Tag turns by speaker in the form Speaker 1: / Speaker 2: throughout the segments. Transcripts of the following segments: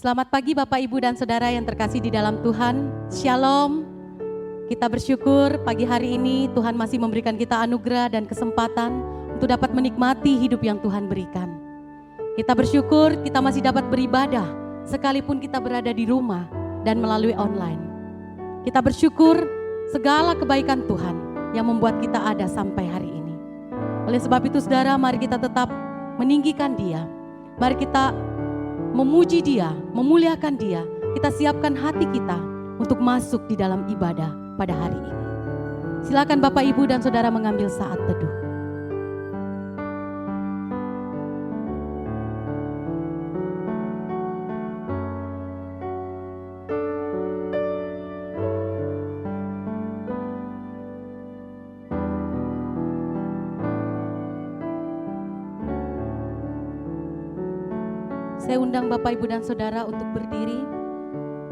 Speaker 1: Selamat pagi Bapak, Ibu, dan Saudara yang terkasih di dalam Tuhan. Shalom. Kita bersyukur pagi hari ini Tuhan masih memberikan kita anugerah dan kesempatan untuk dapat menikmati hidup yang Tuhan berikan. Kita bersyukur kita masih dapat beribadah sekalipun kita berada di rumah dan melalui online. Kita bersyukur segala kebaikan Tuhan yang membuat kita ada sampai hari ini. Oleh sebab itu saudara, mari kita tetap meninggikan Dia. Mari kita memuji Dia, memuliakan Dia. Kita siapkan hati kita untuk masuk di dalam ibadah pada hari ini. Silakan Bapak, Ibu, dan Saudara mengambil saat teduh. Saya undang Bapak, Ibu, dan Saudara untuk berdiri.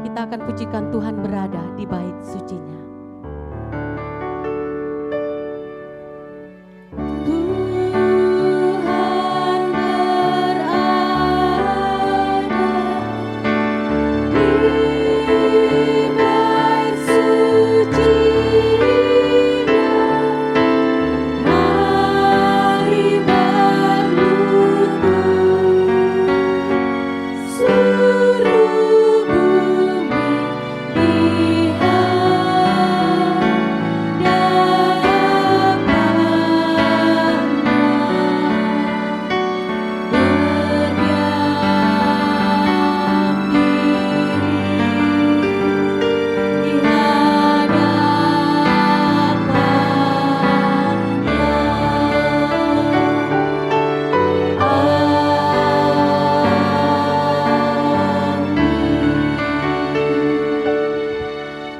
Speaker 1: Kita akan pujikan Tuhan berada di bait suci-Nya.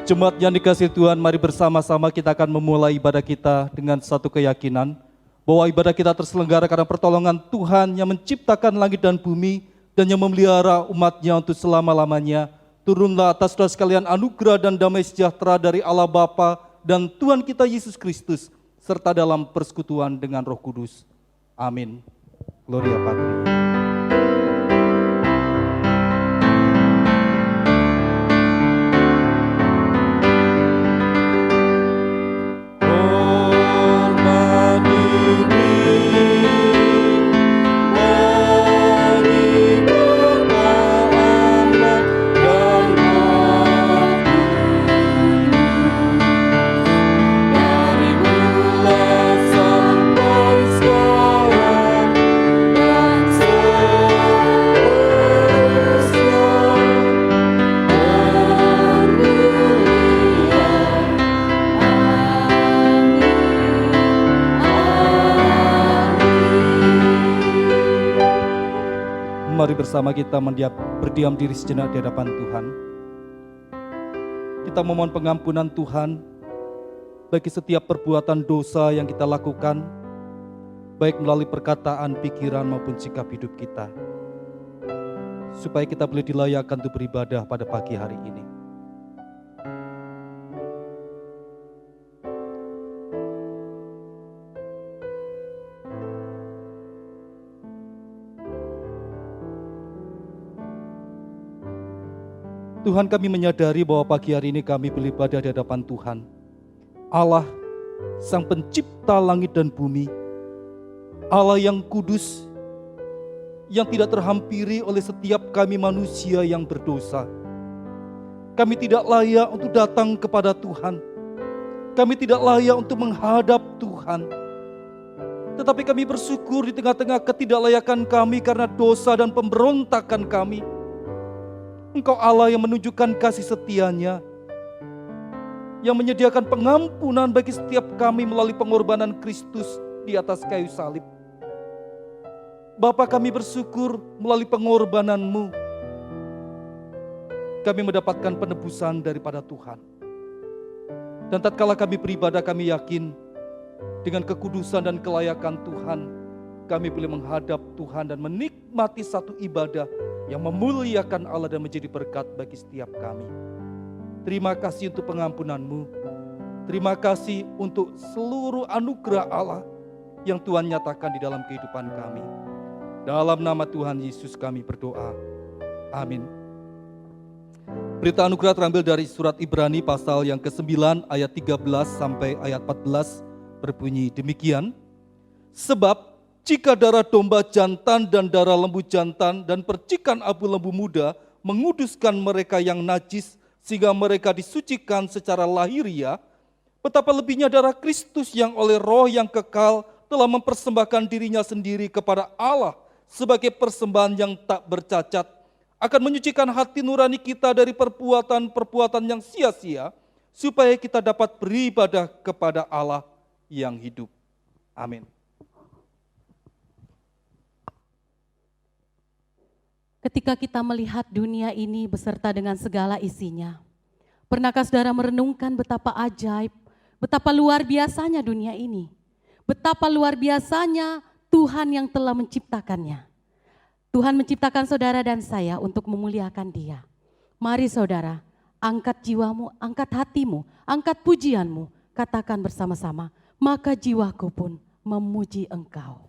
Speaker 2: Jemaat yang dikasihi Tuhan, mari bersama-sama kita akan memulai ibadah kita dengan satu keyakinan bahwa ibadah kita terselenggara karena pertolongan Tuhan yang menciptakan langit dan bumi dan yang memelihara umat-Nya untuk selama-lamanya. Turunlah atas saudara sekalian anugerah dan damai sejahtera dari Allah Bapa dan Tuhan kita Yesus Kristus serta dalam persekutuan dengan Roh Kudus. Amin. Gloria Patri. Mari bersama kita berdiam diri sejenak di hadapan Tuhan. Kita memohon pengampunan Tuhan bagi setiap perbuatan dosa yang kita lakukan, baik melalui perkataan, pikiran maupun sikap hidup kita, supaya kita boleh dilayakkan untuk beribadah pada pagi hari ini. Tuhan, kami menyadari bahwa pagi hari ini kami beribadah di hadapan Tuhan, Allah, Sang Pencipta langit dan bumi, Allah yang kudus, yang tidak terhampiri oleh setiap kami manusia yang berdosa. Kami tidak layak untuk datang kepada Tuhan. Kami tidak layak untuk menghadap Tuhan. Tetapi kami bersyukur di tengah-tengah ketidaklayakan kami karena dosa dan pemberontakan kami. Engkau Allah yang menunjukkan kasih setia-Nya, yang menyediakan pengampunan bagi setiap kami melalui pengorbanan Kristus di atas kayu salib. Bapa, kami bersyukur melalui pengorbanan-Mu, kami mendapatkan penebusan daripada Tuhan. Dan tatkala kami beribadah, kami yakin dengan kekudusan dan kelayakan Tuhan, kami boleh menghadap Tuhan dan menikmati satu ibadah yang memuliakan Allah dan menjadi berkat bagi setiap kami. Terima kasih untuk pengampunan-Mu. Terima kasih untuk seluruh anugerah Allah yang Tuhan nyatakan di dalam kehidupan kami. Dalam nama Tuhan Yesus kami berdoa. Amin. Berita anugerah terambil dari surat Ibrani pasal yang ke-9 ayat 13 sampai ayat 14 berbunyi demikian. Sebab jika darah domba jantan dan darah lembu jantan dan percikan abu lembu muda menguduskan mereka yang najis sehingga mereka disucikan secara lahiriah, betapa lebihnya darah Kristus yang oleh Roh yang kekal telah mempersembahkan dirinya sendiri kepada Allah sebagai persembahan yang tak bercacat, akan menyucikan hati nurani kita dari perbuatan-perbuatan yang sia-sia, supaya kita dapat beribadah kepada Allah yang hidup. Amin.
Speaker 1: Ketika kita melihat dunia ini beserta dengan segala isinya, pernahkah saudara merenungkan betapa ajaib, betapa luar biasanya dunia ini, betapa luar biasanya Tuhan yang telah menciptakannya. Tuhan menciptakan saudara dan saya untuk memuliakan Dia. Mari saudara, angkat jiwamu, angkat hatimu, angkat pujianmu, katakan bersama-sama, maka jiwaku pun memuji Engkau.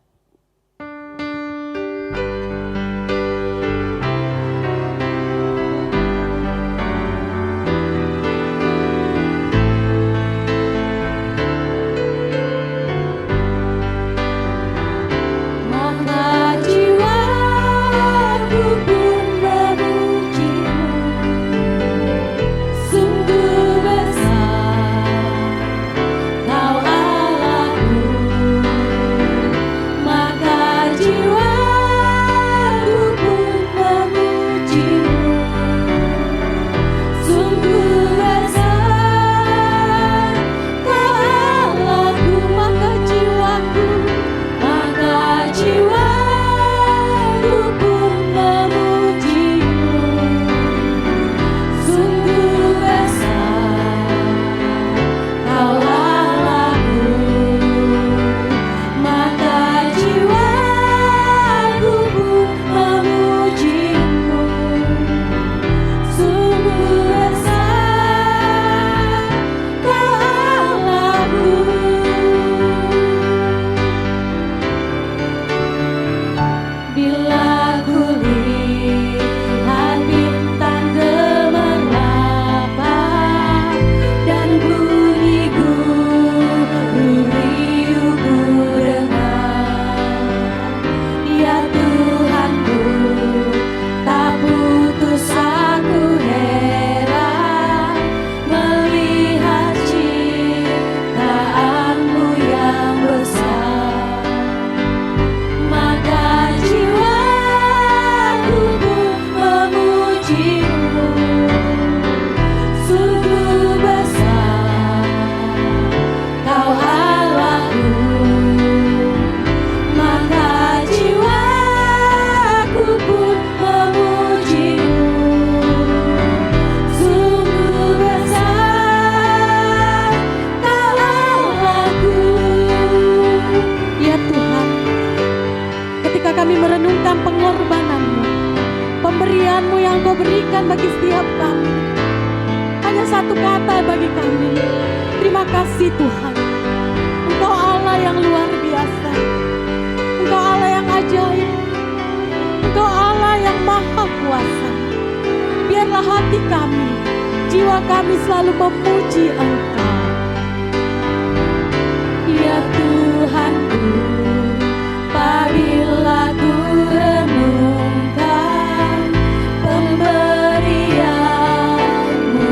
Speaker 3: Pemberian-Mu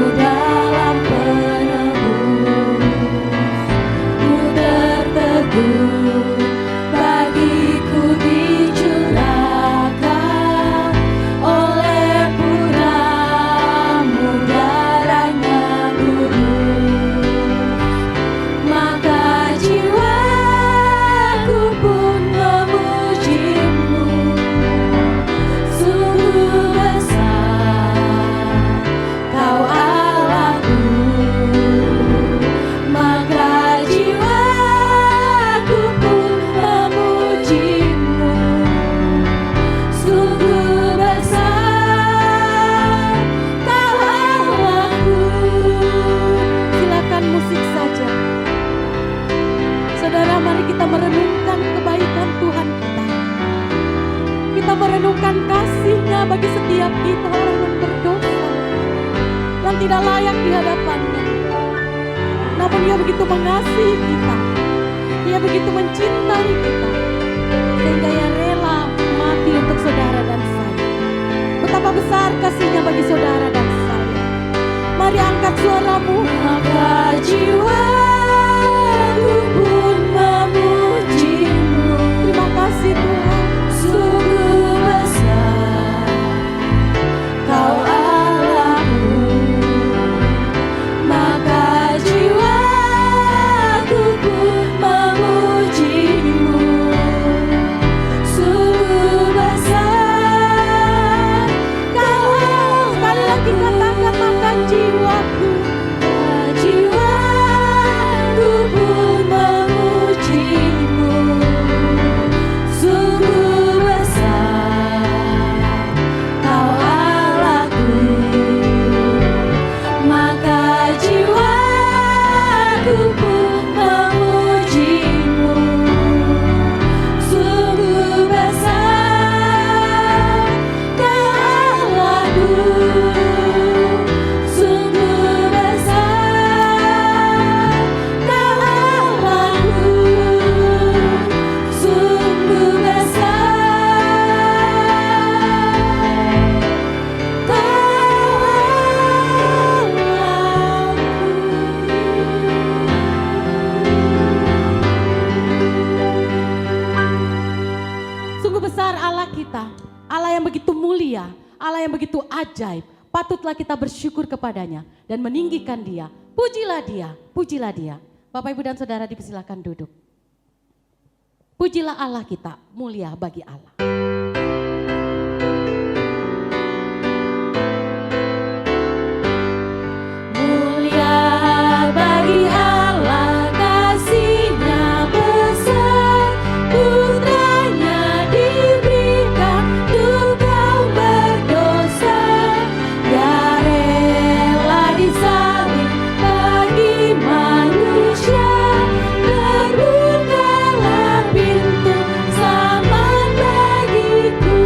Speaker 1: mau merenungkan kasih-Nya bagi setiap kita orang yang berdosa, yang tidak layak di hadapan-Nya. Namun Dia begitu mengasihi kita, Dia begitu mencintai kita, sehingga Ia rela mati untuk saudara dan saya. Betapa besar kasih-Nya bagi saudara dan saya. Mari angkat suaramu. Maka jiwaku pun memuji-Mu. Terima kasih Tuhan. Sungguh besar Kau Allahku. Maka jiwaku pun memuji-Mu. Sungguh besar Kau Allah. Sekali lagi katakan, maka jiwaku, jiwaku pun memuji-Mu. Sungguh besar Kau Allahku. Maka jiwaku pun memuji-Mu. Sungguh besar Kau Allahku. Sungguh besar Kau Allahku. Sungguh besar Kau Allahku. Sungguh besar Allah kita, Allah yang begitu mulia, Allah yang begitu ajaib. Patutlah kita bersyukur kepadanya dan meninggikan Dia. Pujilah Dia, pujilah Dia. Bapak, Ibu, dan Saudara dipersilakan duduk. Pujilah Allah kita, mulia bagi Allah. Mulia bagi Allah, kasih-Nya besar, putranya diberikan untuk kaum berdosa. Dia rela disalib bagi manusia, terbukalah pintu selamat bagiku.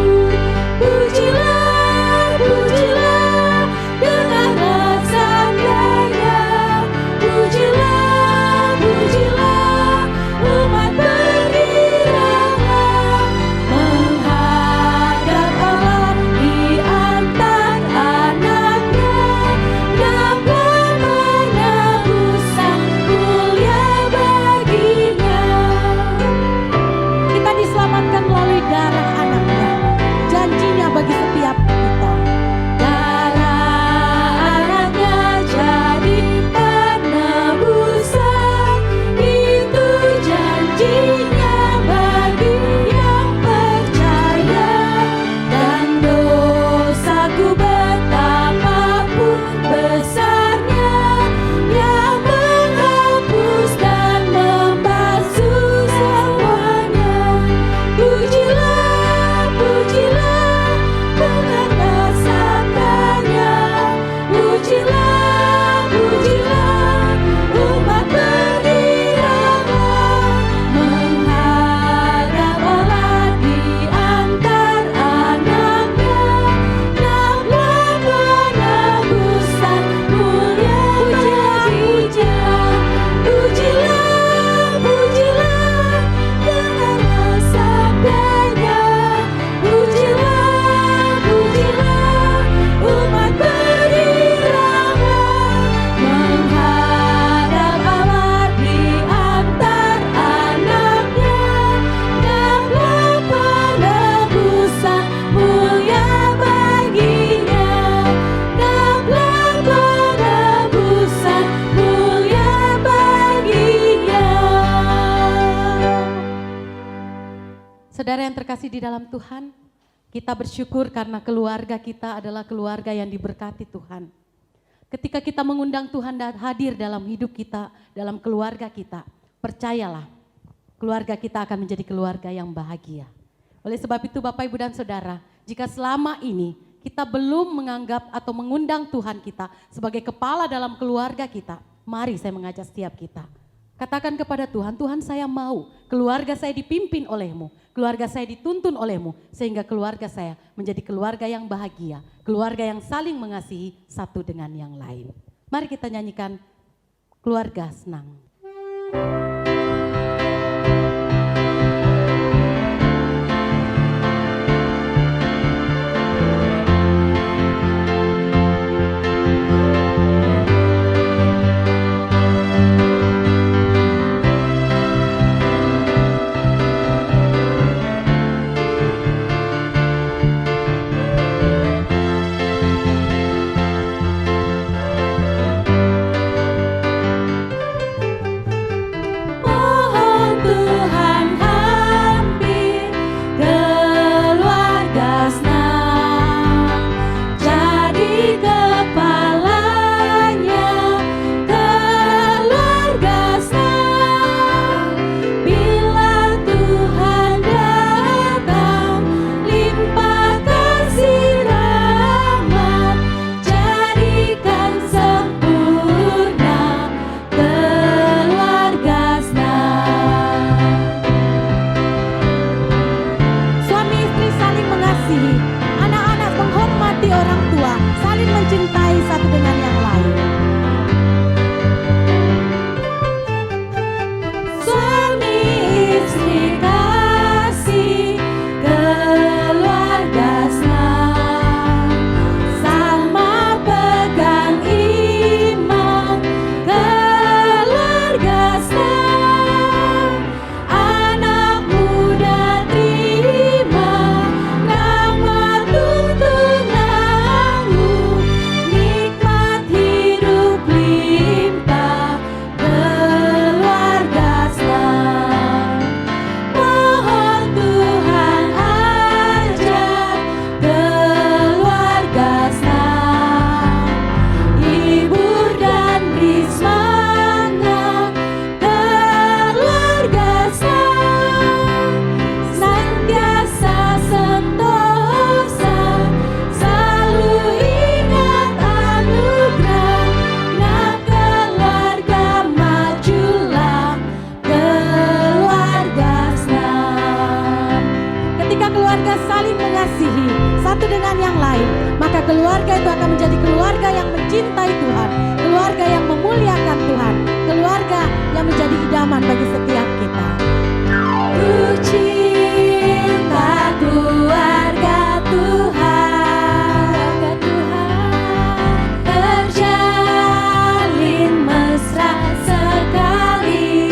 Speaker 1: Pujilah, pujilah, dengarlah sabdanya. Pujilah, pujilah, umat berirangan menghadap Allah di antara anaknya. Dapat penebusan mulia baginya. Kita diselamatkan melalui darah anaknya, janjinya bagi setiap kita. Darah anaknya jadi penebusan, itu janjinya bagi yang percaya. Dan dosaku betapapun besarnya, yang menghapus dan membasuh semuanya. Pujilah, pujilah, dengarlah sabdanya. Pujilah, pujilah, umat berirangan menghadap Allah di antara anaknya. Dapatlah penebusan mulia baginya. Pujilah, pujilah, dengarlah sabdanya. Pujilah, pujilah, umat berirangan menghadap Allah di antara anaknya. Dapatlah penebusan mulia baginya. Dapatlah penebusan mulia baginya. Saudara yang terkasih di dalam Tuhan, kita bersyukur karena keluarga kita adalah keluarga yang diberkati Tuhan. Ketika kita mengundang Tuhan hadir dalam hidup kita, dalam keluarga kita, percayalah, keluarga kita akan menjadi keluarga yang bahagia. Oleh sebab itu Bapak, Ibu, dan Saudara, jika selama ini kita belum menganggap atau mengundang Tuhan kita sebagai kepala dalam keluarga kita, mari saya mengajak setiap kita, Katakan kepada Tuhan, Tuhan saya mau keluarga saya dipimpin oleh-Mu, keluarga saya dituntun oleh-Mu, sehingga keluarga saya menjadi keluarga yang bahagia, keluarga yang saling mengasihi satu dengan yang lain. Mari kita nyanyikan Keluarga Senang. Keluarga itu akan menjadi keluarga yang mencintai Tuhan, keluarga yang memuliakan Tuhan, keluarga yang menjadi idaman bagi setiap kita. Ku cinta keluarga Tuhan, terjalin mesra sekali,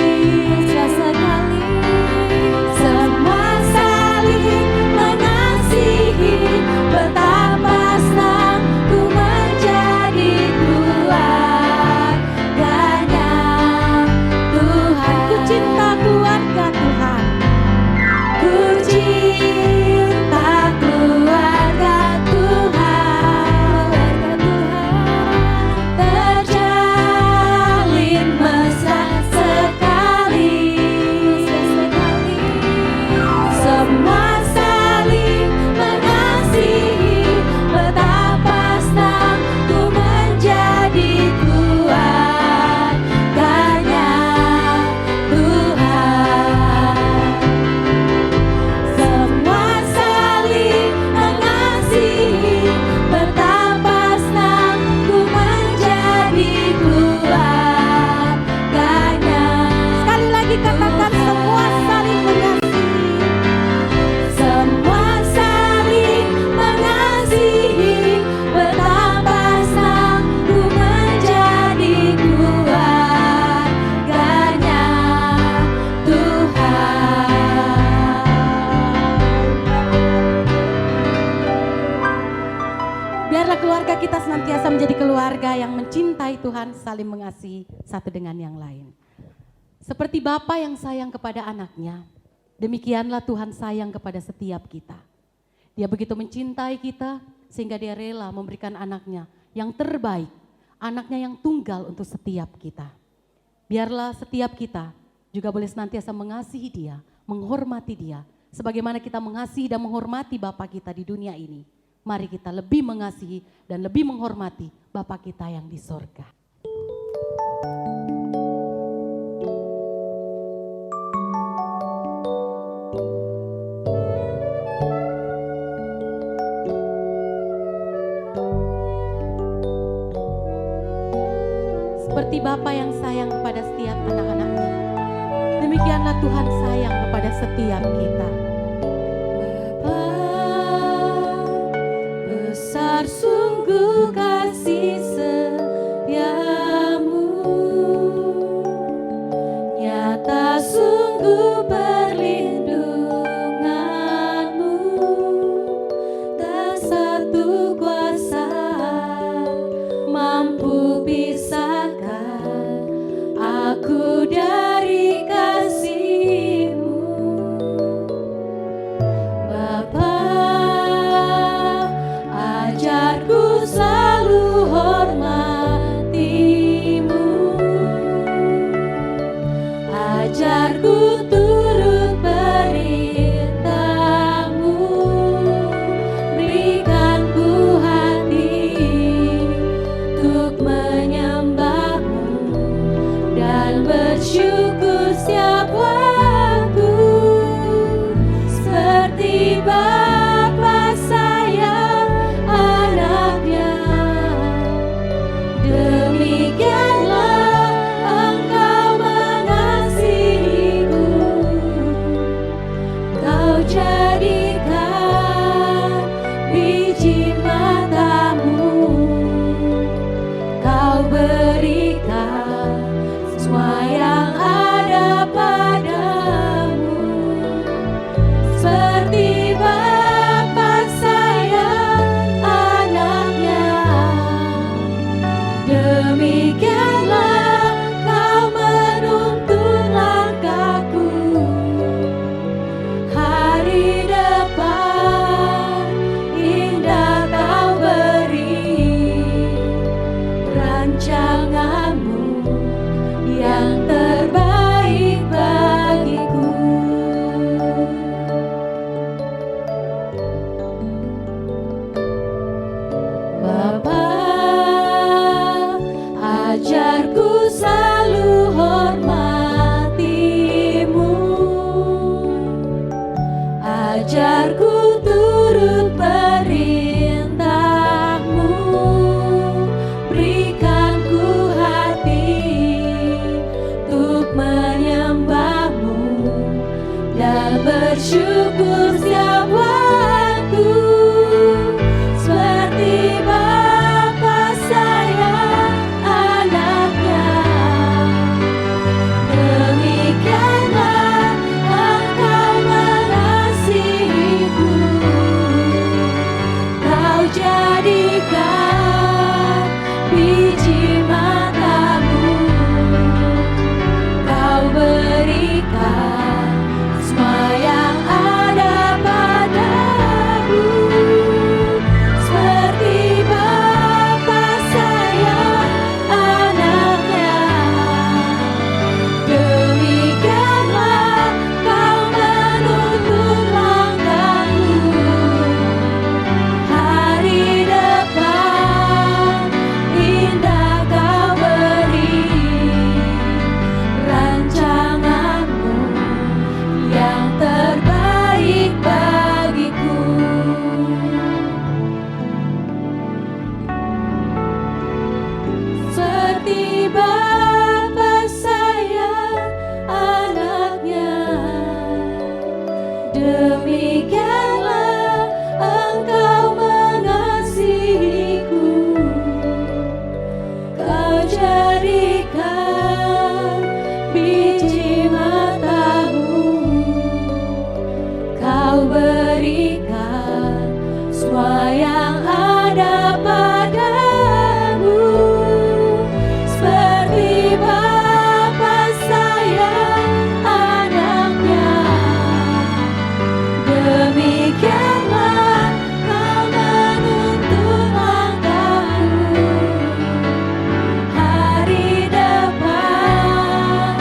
Speaker 1: semua saling mengasihi, betapa senang ku menjadi keluarganya Tuhan. Ku cinta keluarga Tuhan, ku cinta keluarga Tuhan, terjalin mesra sekali, semua saling mengasihi, betapa senang ku menjadi keluarganya Tuhan. Semua saling mengasihi, betapa senang ku menjadi keluarganya. Sekali lagi katakan, semua saling mengasihi. Semua saling mengasihi, betapa senang ku menjadi keluarganya Tuhan. Biarlah keluarga kita senantiasa menjadi keluarga yang mencintai Tuhan, saling mengasihi satu dengan yang lain. Seperti Bapa yang sayang kepada anaknya, demikianlah Tuhan sayang kepada setiap kita. Dia begitu mencintai kita sehingga dia rela memberikan anaknya yang terbaik, anaknya yang tunggal untuk setiap kita. Biarlah setiap kita juga boleh senantiasa mengasihi dia, menghormati dia, sebagaimana kita mengasihi dan menghormati Bapa kita di dunia ini. Mari kita lebih mengasihi dan lebih menghormati Bapa kita yang di sorga. seperti Bapa yang sayang kepada setiap anak-anaknya, demikianlah Tuhan sayang kepada setiap kita. Bapa, besar sungguh kasih setiamu, nyata sungguh perlindunganmu, tak satu kuasa mampu pisahkan aku dari kasih-Mu. Bapa, ajarku selalu hormati-Mu, ajarku turut perintah-Mu, berikan ku hati untuk menyembah-Mu dan bersyukur setiap waktu, seperti Bapa sayang anaknya, demikianlah Engkau mengasihiku. Kau jadikan biji mata-Mu, Kau berikan semua yang ada padamu, seperti Bapa sayang anaknya, demikianlah Kau menuntun langkahku. Hari depan indah Kau beri, rancangan-Mu yang terbaik bagiku. Bapa, ajarku selalu hormati-Mu, ajarku turut perintah-Mu, berikan ku hati untuk menyembah-Mu dan bersyukur setiap waktu, seperti Bapa sayang anaknya, demikianlah Engkau mengasihiku. Kau jadikan biji mata-Mu, Kau berikan semua yang ada padamu, seperti Bapa sayang anaknya, demikianlah Kau menuntun langkahku. Hari depan indah Kau beri, rancangan-Mu yang terbaik bagiku. Seperti Bapa sayang anaknya, demikianlah Engkau mengasihiku. Kau jadikan biji mata-Mu, Kau berikan semua yang ada padamu, seperti Bapa sayang anaknya, demikianlah Kau menuntun langkahku. Hari depan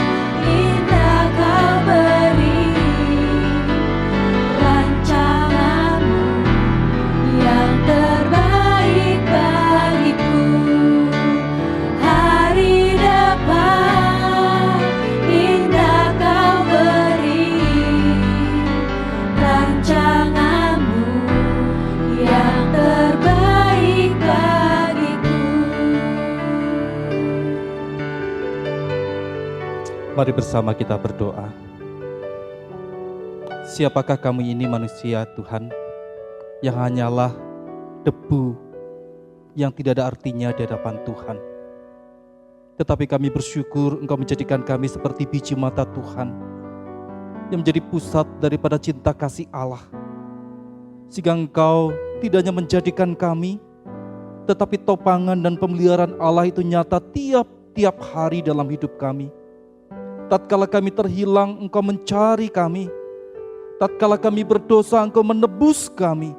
Speaker 1: indah Kau beri, rancangan-Mu yang
Speaker 2: Mari bersama kita berdoa. Siapakah kami ini manusia Tuhan, yang hanyalah debu yang tidak ada artinya di hadapan Tuhan. Tetapi kami bersyukur Engkau menjadikan kami seperti biji mata Tuhan, yang menjadi pusat daripada cinta kasih Allah. Sehingga Engkau tidak hanya menjadikan kami, tetapi topangan dan pemeliharaan Allah itu nyata tiap hari dalam hidup kami. Tatkala kami terhilang, Engkau mencari kami. Tatkala kami berdosa, Engkau menebus kami.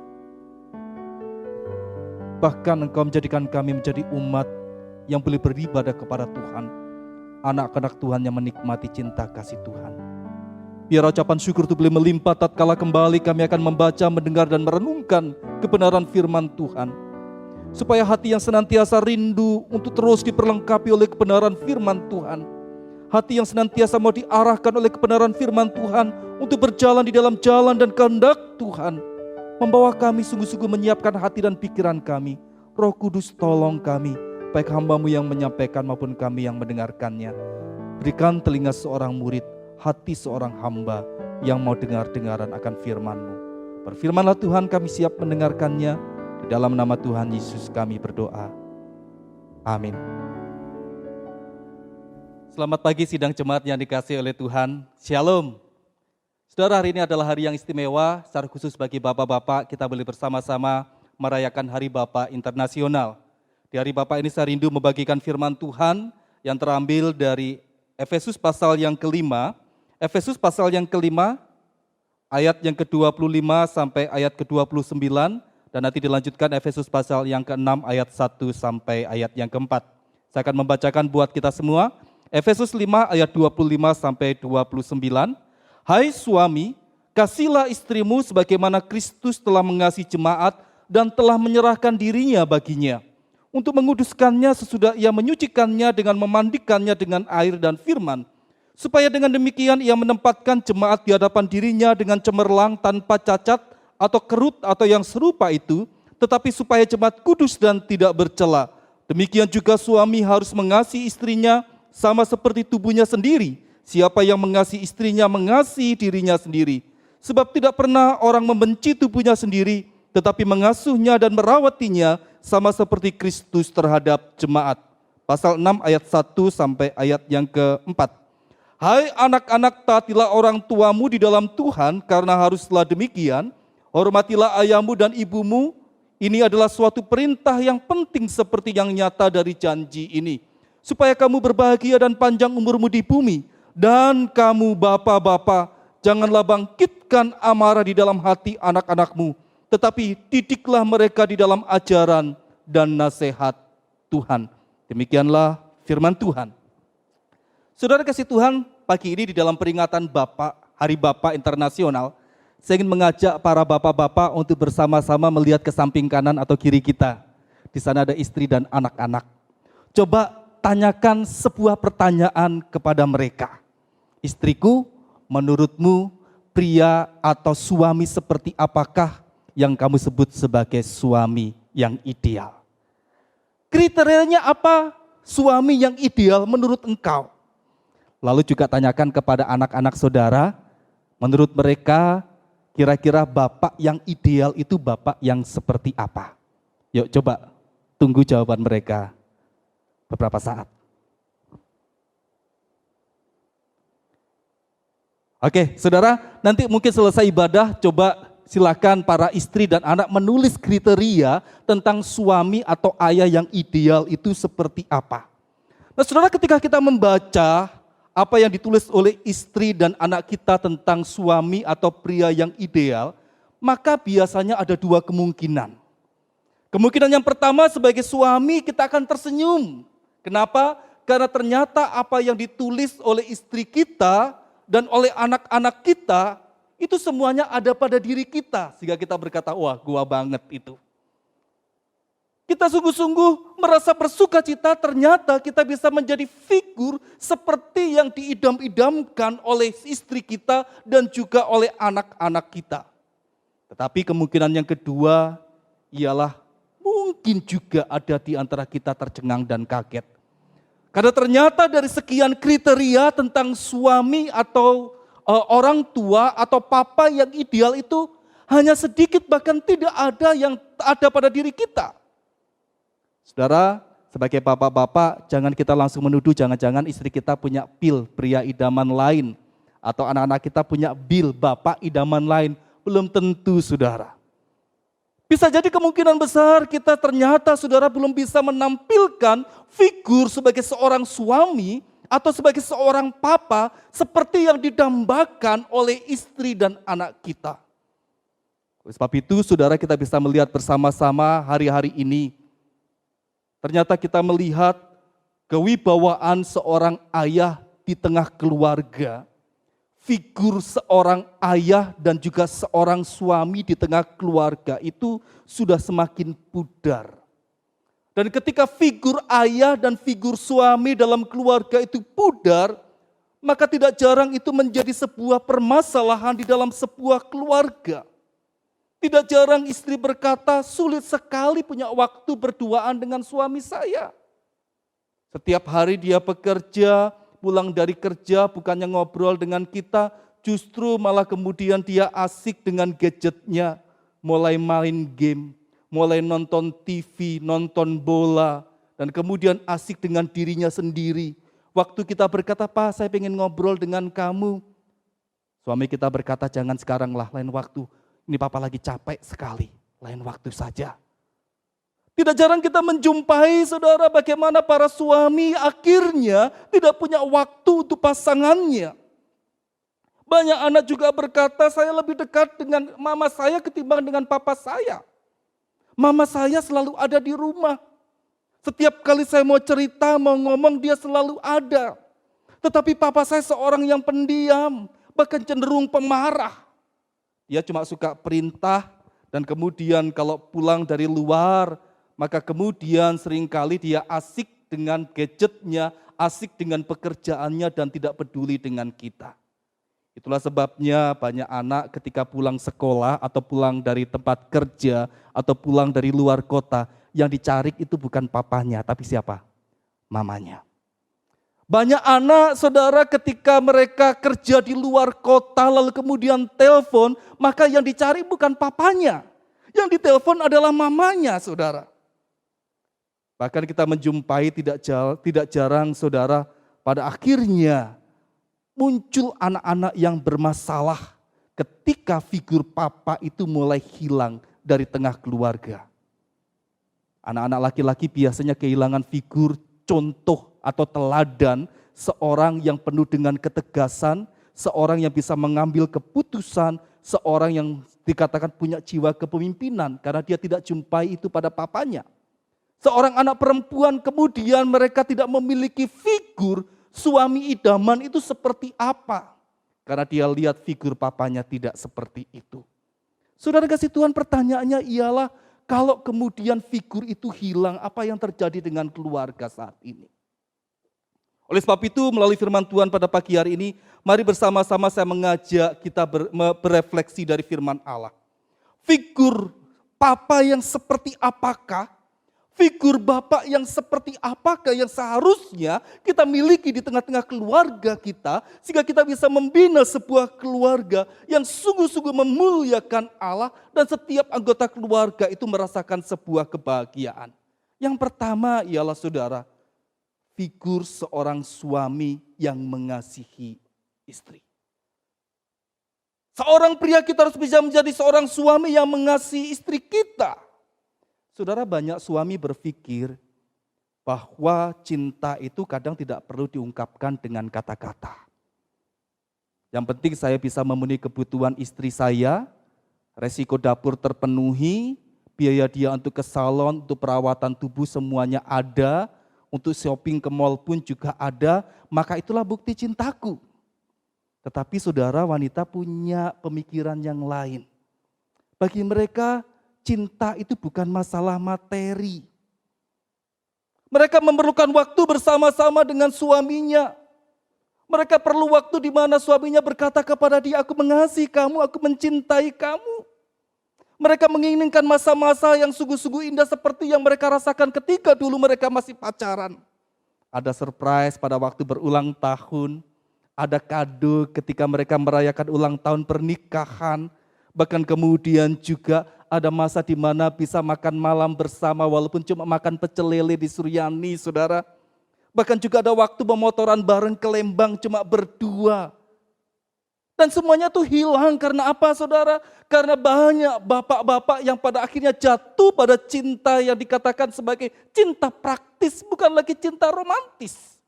Speaker 2: Bahkan Engkau menjadikan kami menjadi umat yang boleh beribadah kepada Tuhan. Anak-anak Tuhan yang menikmati cinta kasih Tuhan. Biar ucapan syukur itu boleh melimpah tatkala kembali kami akan membaca, mendengar dan merenungkan kebenaran firman Tuhan. Supaya hati yang senantiasa rindu untuk terus diperlengkapi oleh kebenaran firman Tuhan. Hati yang senantiasa mau diarahkan oleh kebenaran firman Tuhan untuk berjalan di dalam jalan dan kehendak Tuhan. Membawa kami sungguh-sungguh menyiapkan hati dan pikiran kami. Roh Kudus tolong kami, baik hamba-Mu yang menyampaikan maupun kami yang mendengarkannya. Berikan telinga seorang murid, hati seorang hamba yang mau dengar-dengaran akan firman-Mu. Berfirmanlah Tuhan, kami siap mendengarkannya. Di dalam nama Tuhan Yesus kami berdoa. Amin. Selamat pagi sidang jemaat yang dikasihi oleh Tuhan. Shalom. Saudara, hari ini adalah hari yang istimewa, secara khusus bagi bapak-bapak kita boleh bersama-sama merayakan Hari Bapa Internasional. Di Hari Bapa ini saya rindu membagikan firman Tuhan yang terambil dari Efesus pasal yang kelima. Efesus pasal yang kelima, ayat yang ke-25 sampai ayat ke-29, dan nanti dilanjutkan Efesus pasal yang ke-6 ayat 1 sampai ayat yang ke-4. Saya akan membacakan buat kita semua. Efesus 5 ayat 25 sampai 29. Hai suami, kasihilah istrimu sebagaimana Kristus telah mengasihi jemaat dan telah menyerahkan dirinya baginya, untuk menguduskannya sesudah ia menyucikannya dengan memandikannya dengan air dan firman, supaya dengan demikian ia menempatkan jemaat di hadapan dirinya dengan cemerlang tanpa cacat atau kerut atau yang serupa itu, tetapi supaya jemaat kudus dan tidak bercela. Demikian juga suami harus mengasihi istrinya sama seperti tubuhnya sendiri. Siapa yang mengasihi istrinya mengasihi dirinya sendiri. Sebab tidak pernah orang membenci tubuhnya sendiri, tetapi mengasuhnya dan merawatinya sama seperti Kristus terhadap jemaat. Pasal 6 ayat 1 sampai ayat yang ke-4. Hai anak-anak, taatilah orang tuamu di dalam Tuhan, karena haruslah demikian. Hormatilah ayahmu dan ibumu. Ini adalah suatu perintah yang penting seperti yang nyata dari janji ini, supaya kamu berbahagia dan panjang umurmu di bumi. Dan kamu bapak-bapak, janganlah bangkitkan amarah di dalam hati anak-anakmu, tetapi didiklah mereka di dalam ajaran dan nasihat Tuhan. Demikianlah firman Tuhan. Saudara kasih Tuhan, pagi ini di dalam peringatan Hari Bapa Internasional, saya ingin mengajak para bapak-bapak untuk bersama-sama melihat ke samping kanan atau kiri kita. Di sana ada istri dan anak-anak. Coba tanyakan sebuah pertanyaan kepada mereka. Istriku, menurutmu pria atau suami seperti apakah yang kamu sebut sebagai suami yang ideal? Kriterianya apa suami yang ideal menurut engkau? Lalu juga tanyakan kepada anak-anak saudara, menurut mereka kira-kira bapak yang ideal itu bapak yang seperti apa? Yuk coba tunggu jawaban mereka beberapa saat. Oke, saudara, nanti mungkin selesai ibadah, coba silakan para istri dan anak menulis kriteria tentang suami atau ayah yang ideal itu seperti apa. Nah, saudara, ketika kita membaca apa yang ditulis oleh istri dan anak kita tentang suami atau pria yang ideal, maka biasanya ada dua kemungkinan. Kemungkinan yang pertama, sebagai suami kita akan tersenyum. Kenapa? Karena ternyata apa yang ditulis oleh istri kita dan oleh anak-anak kita, itu semuanya ada pada diri kita. Sehingga kita berkata, wah gua banget itu. Kita sungguh-sungguh merasa bersuka cita, ternyata kita bisa menjadi figur seperti yang diidam-idamkan oleh istri kita dan juga oleh anak-anak kita. Tetapi kemungkinan yang kedua ialah mungkin juga ada di antara kita tercengang dan kaget. Karena ternyata dari sekian kriteria tentang suami atau orang tua atau papa yang ideal itu hanya sedikit, bahkan tidak ada yang ada pada diri kita. Saudara, sebagai bapak-bapak, jangan kita langsung menuduh jangan-jangan istri kita punya pil pria idaman lain. Atau anak-anak kita punya bil bapak idaman lain. Belum tentu, saudara. Bisa jadi kemungkinan besar kita ternyata, saudara, belum bisa menampilkan figur sebagai seorang suami atau sebagai seorang papa seperti yang didambakan oleh istri dan anak kita. Oleh sebab itu, saudara, kita bisa melihat bersama-sama hari-hari ini. Ternyata kita melihat kewibawaan seorang ayah di tengah keluarga. Figur seorang ayah dan juga seorang suami di tengah keluarga itu sudah semakin pudar. Dan ketika figur ayah dan figur suami dalam keluarga itu pudar, maka tidak jarang itu menjadi sebuah permasalahan di dalam sebuah keluarga. Tidak jarang istri berkata, sulit sekali punya waktu berduaan dengan suami saya. Setiap hari dia bekerja, pulang dari kerja bukannya ngobrol dengan kita, justru malah kemudian dia asik dengan gadgetnya, mulai main game, mulai nonton TV, nonton bola, dan kemudian asik dengan dirinya sendiri. Waktu kita berkata, Pak, saya pengen ngobrol dengan kamu. Suami kita berkata, jangan sekarang lah, lain waktu. Ini papa lagi capek sekali, lain waktu saja. Tidak jarang kita menjumpai, saudara, bagaimana para suami akhirnya tidak punya waktu untuk pasangannya. Banyak anak juga berkata, saya lebih dekat dengan mama saya ketimbang dengan papa saya. Mama saya selalu ada di rumah. Setiap kali saya mau cerita, mau ngomong, dia selalu ada. Tetapi papa saya seorang yang pendiam, bahkan cenderung pemarah. Dia cuma suka perintah, dan kemudian kalau pulang dari luar, maka kemudian seringkali dia asik dengan gadgetnya, asik dengan pekerjaannya dan tidak peduli dengan kita. Itulah sebabnya banyak anak ketika pulang sekolah atau pulang dari tempat kerja atau pulang dari luar kota, yang dicari itu bukan papanya, tapi siapa? Mamanya. Banyak anak, saudara, ketika mereka kerja di luar kota lalu kemudian telepon, maka yang dicari bukan papanya. Yang ditelepon adalah mamanya, saudara. Bahkan kita menjumpai tidak jarang, saudara, pada akhirnya muncul anak-anak yang bermasalah ketika figur papa itu mulai hilang dari tengah keluarga. Anak-anak laki-laki biasanya kehilangan figur contoh atau teladan seorang yang penuh dengan ketegasan, seorang yang bisa mengambil keputusan, seorang yang dikatakan punya jiwa kepemimpinan karena dia tidak jumpai itu pada papanya. Seorang anak perempuan kemudian mereka tidak memiliki figur suami idaman itu seperti apa. Karena dia lihat figur papanya tidak seperti itu. Saudara kasih Tuhan, pertanyaannya ialah kalau kemudian figur itu hilang, apa yang terjadi dengan keluarga saat ini? Oleh sebab itu melalui firman Tuhan pada pagi hari ini, mari bersama-sama saya mengajak kita berefleksi dari firman Allah. Figur papa yang seperti apakah? Figur bapak yang seperti apakah yang seharusnya kita miliki di tengah-tengah keluarga kita, sehingga kita bisa membina sebuah keluarga yang sungguh-sungguh memuliakan Allah dan setiap anggota keluarga itu merasakan sebuah kebahagiaan. Yang pertama ialah, saudara, figur seorang suami yang mengasihi istri. Seorang pria kita harus bisa menjadi seorang suami yang mengasihi istri kita. Saudara, banyak suami berpikir bahwa cinta itu kadang tidak perlu diungkapkan dengan kata-kata. Yang penting saya bisa memenuhi kebutuhan istri saya, resiko dapur terpenuhi, biaya dia untuk ke salon, untuk perawatan tubuh semuanya ada, untuk shopping ke mall pun juga ada, maka itulah bukti cintaku. Tetapi saudara, wanita punya pemikiran yang lain. Bagi mereka, cinta itu bukan masalah materi. Mereka memerlukan waktu bersama-sama dengan suaminya. Mereka perlu waktu di mana suaminya berkata kepada dia, aku mengasihi kamu, aku mencintai kamu. Mereka menginginkan masa-masa yang sungguh-sungguh indah seperti yang mereka rasakan ketika dulu mereka masih pacaran. ada surprise pada waktu berulang tahun, ada kado ketika mereka merayakan ulang tahun pernikahan, bahkan kemudian juga ada masa di mana bisa makan malam bersama walaupun cuma makan pecel lele di Suryani, saudara. Bahkan juga ada waktu pemotoran bareng ke Lembang cuma berdua. Dan semuanya tuh hilang karena apa, saudara? Karena banyak bapak-bapak yang pada akhirnya jatuh pada cinta yang dikatakan sebagai cinta praktis, bukan lagi cinta romantis.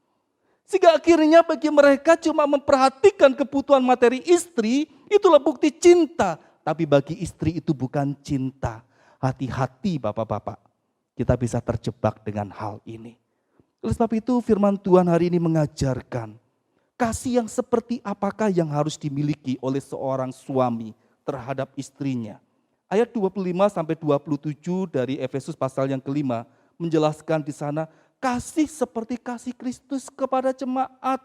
Speaker 2: Sehingga akhirnya bagi mereka cuma memperhatikan kebutuhan materi istri, itulah bukti cinta. Tapi bagi istri itu bukan cinta. Hati-hati bapak-bapak, kita bisa terjebak dengan hal ini. Oleh sebab itu firman Tuhan hari ini mengajarkan, kasih yang seperti apakah yang harus dimiliki oleh seorang suami terhadap istrinya. Ayat 25 sampai 27 dari Efesus pasal yang kelima menjelaskan di sana, kasih seperti kasih Kristus kepada jemaat.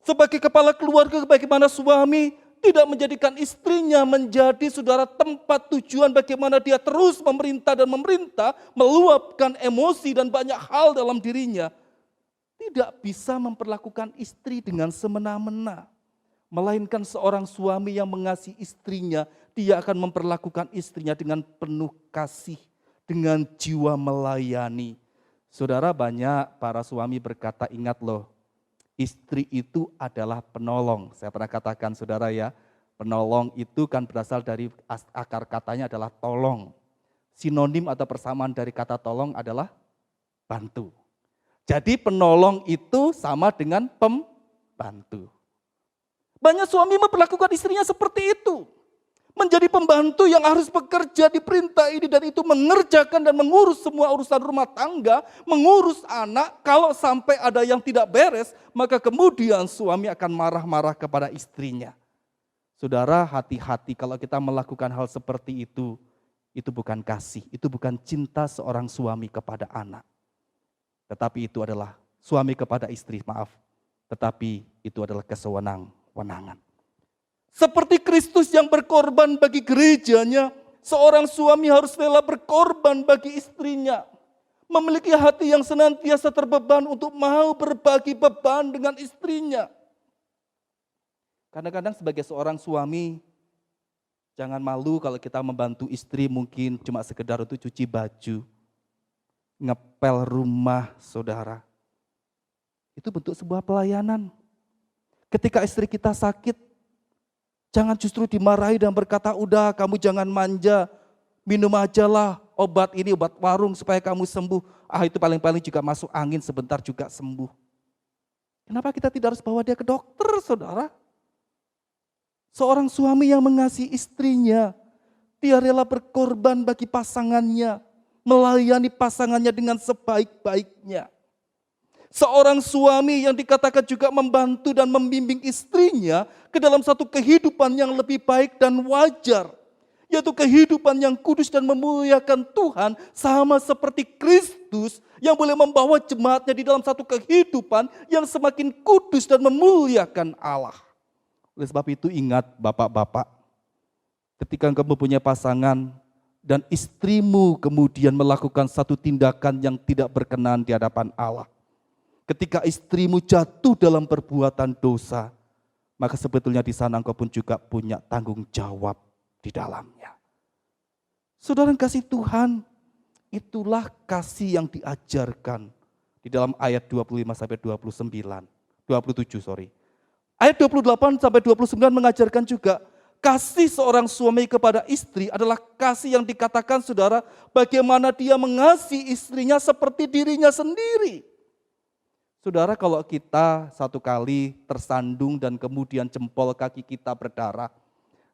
Speaker 2: Sebagai kepala keluarga, bagaimana suami tidak menjadikan istrinya menjadi saudara tempat tujuan bagaimana dia terus memerintah dan memerintah, meluapkan emosi dan banyak hal dalam dirinya. Tidak bisa memperlakukan istri dengan semena-mena. Melainkan seorang suami yang mengasihi istrinya, dia akan memperlakukan istrinya dengan penuh kasih, dengan jiwa melayani. Saudara, banyak para suami berkata, ingat loh, istri itu adalah penolong. Saya pernah katakan saudara ya, penolong itu kan berasal dari akar katanya adalah tolong. Sinonim atau persamaan dari kata tolong adalah bantu. Jadi penolong itu sama dengan pembantu. Banyak suami memperlakukan istrinya seperti itu. Menjadi pembantu yang harus bekerja di perintah ini dan itu, mengerjakan dan mengurus semua urusan rumah tangga, mengurus anak. Kalau sampai ada yang tidak beres, maka kemudian suami akan marah-marah kepada istrinya. Saudara, hati-hati kalau kita melakukan hal seperti itu bukan kasih, itu bukan cinta seorang suami kepada anak. Tetapi itu adalah suami kepada istri, tetapi itu adalah kesewenang-wenangan. Seperti Kristus yang berkorban bagi gerejanya, seorang suami harus rela berkorban bagi istrinya. Memiliki hati yang senantiasa terbeban untuk mau berbagi beban dengan istrinya. Kadang-kadang sebagai seorang suami, jangan malu kalau kita membantu istri mungkin cuma sekedar untuk cuci baju, ngepel rumah saudara. Itu bentuk sebuah pelayanan. Ketika istri kita sakit, jangan justru dimarahi dan berkata, udah kamu jangan manja, minum aja lah obat ini, obat warung supaya kamu sembuh. Itu paling-paling juga masuk angin sebentar juga sembuh. Kenapa kita tidak harus bawa dia ke dokter, saudara? Seorang suami yang mengasihi istrinya, dia rela berkorban bagi pasangannya, melayani pasangannya dengan sebaik-baiknya. Seorang suami yang dikatakan juga membantu dan membimbing istrinya ke dalam satu kehidupan yang lebih baik dan wajar. Yaitu kehidupan yang kudus dan memuliakan Tuhan, sama seperti Kristus yang boleh membawa jemaatnya di dalam satu kehidupan yang semakin kudus dan memuliakan Allah. Oleh sebab itu ingat bapak-bapak, ketika engkau mempunyai pasangan dan istrimu kemudian melakukan satu tindakan yang tidak berkenan di hadapan Allah, ketika istrimu jatuh dalam perbuatan dosa, maka sebetulnya di sana engkau pun juga punya tanggung jawab di dalamnya. Saudara kasih Tuhan, itulah kasih yang diajarkan di dalam ayat 25 sampai 27. Ayat 28 sampai 29 mengajarkan juga kasih seorang suami kepada istri adalah kasih yang dikatakan saudara, bagaimana dia mengasihi istrinya seperti dirinya sendiri. Saudara, kalau kita satu kali tersandung dan kemudian jempol kaki kita berdarah,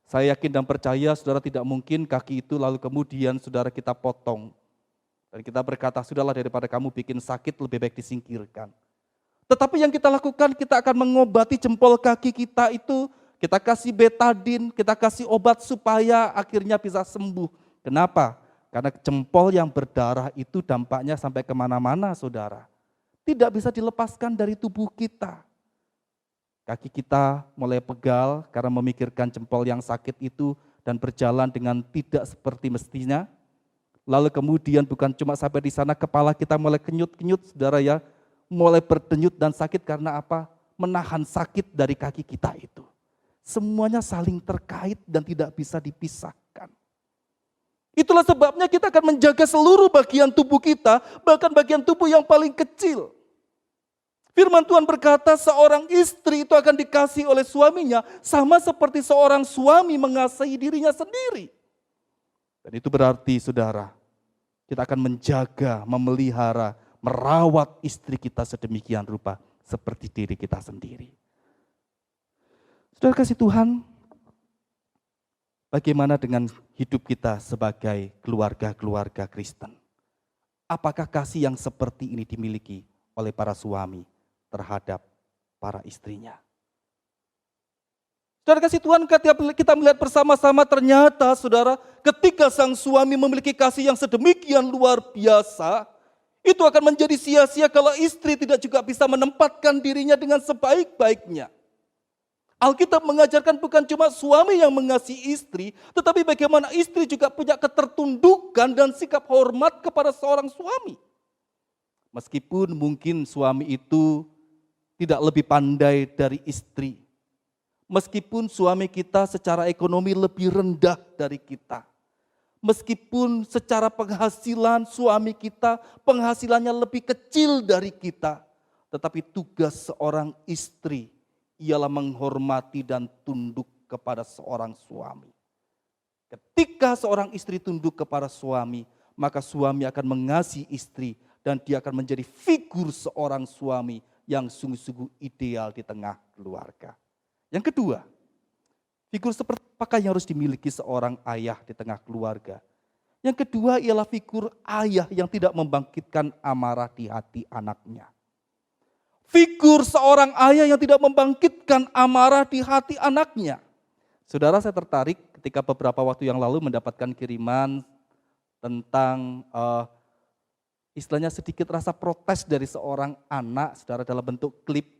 Speaker 2: saya yakin dan percaya saudara tidak mungkin kaki itu lalu kemudian saudara kita potong. Dan kita berkata, sudahlah daripada kamu bikin sakit lebih baik disingkirkan. Tetapi yang kita lakukan, kita akan mengobati jempol kaki kita itu, kita kasih betadin, kita kasih obat supaya akhirnya bisa sembuh. Kenapa? Karena jempol yang berdarah itu dampaknya sampai kemana-mana saudara. Tidak bisa dilepaskan dari tubuh kita. Kaki kita mulai pegal karena memikirkan jempol yang sakit itu dan berjalan dengan tidak seperti mestinya. Lalu kemudian bukan cuma sampai di sana, kepala kita mulai kenyut-kenyut saudara ya. mulai berdenyut dan sakit karena apa? Menahan sakit dari kaki kita itu. Semuanya saling terkait dan tidak bisa dipisahkan. Itulah sebabnya kita akan menjaga seluruh bagian tubuh kita, bahkan bagian tubuh yang paling kecil. Firman Tuhan berkata seorang istri itu akan dikasihi oleh suaminya sama seperti seorang suami mengasihi dirinya sendiri. Dan itu berarti saudara, kita akan menjaga, memelihara, merawat istri kita sedemikian rupa seperti diri kita sendiri. Saudara kasih Tuhan, bagaimana dengan hidup kita sebagai keluarga-keluarga Kristen? Apakah kasih yang seperti ini dimiliki oleh para suami terhadap para istrinya? Saudara kasih Tuhan, ketika kita melihat bersama-sama ternyata saudara, ketika sang suami memiliki kasih yang sedemikian luar biasa, itu akan menjadi sia-sia kalau istri tidak juga bisa menempatkan dirinya dengan sebaik-baiknya. Alkitab mengajarkan bukan cuma suami yang mengasihi istri, tetapi bagaimana istri juga punya ketertundukan dan sikap hormat kepada seorang suami. Meskipun mungkin suami itu tidak lebih pandai dari istri. Meskipun suami kita secara ekonomi lebih rendah dari kita. Meskipun secara penghasilan suami kita penghasilannya lebih kecil dari kita. Tetapi tugas seorang istri ialah menghormati dan tunduk kepada seorang suami. Ketika seorang istri tunduk kepada suami, maka suami akan mengasihi istri dan dia akan menjadi figur seorang suami yang sungguh-sungguh ideal di tengah keluarga. Yang kedua, figur seperti apakah yang harus dimiliki seorang ayah di tengah keluarga? Yang kedua ialah figur ayah yang tidak membangkitkan amarah di hati anaknya. Figur seorang ayah yang tidak membangkitkan amarah di hati anaknya. Saudara, saya tertarik ketika beberapa waktu yang lalu mendapatkan kiriman tentang istilahnya sedikit rasa protes dari seorang anak, saudara, dalam bentuk klip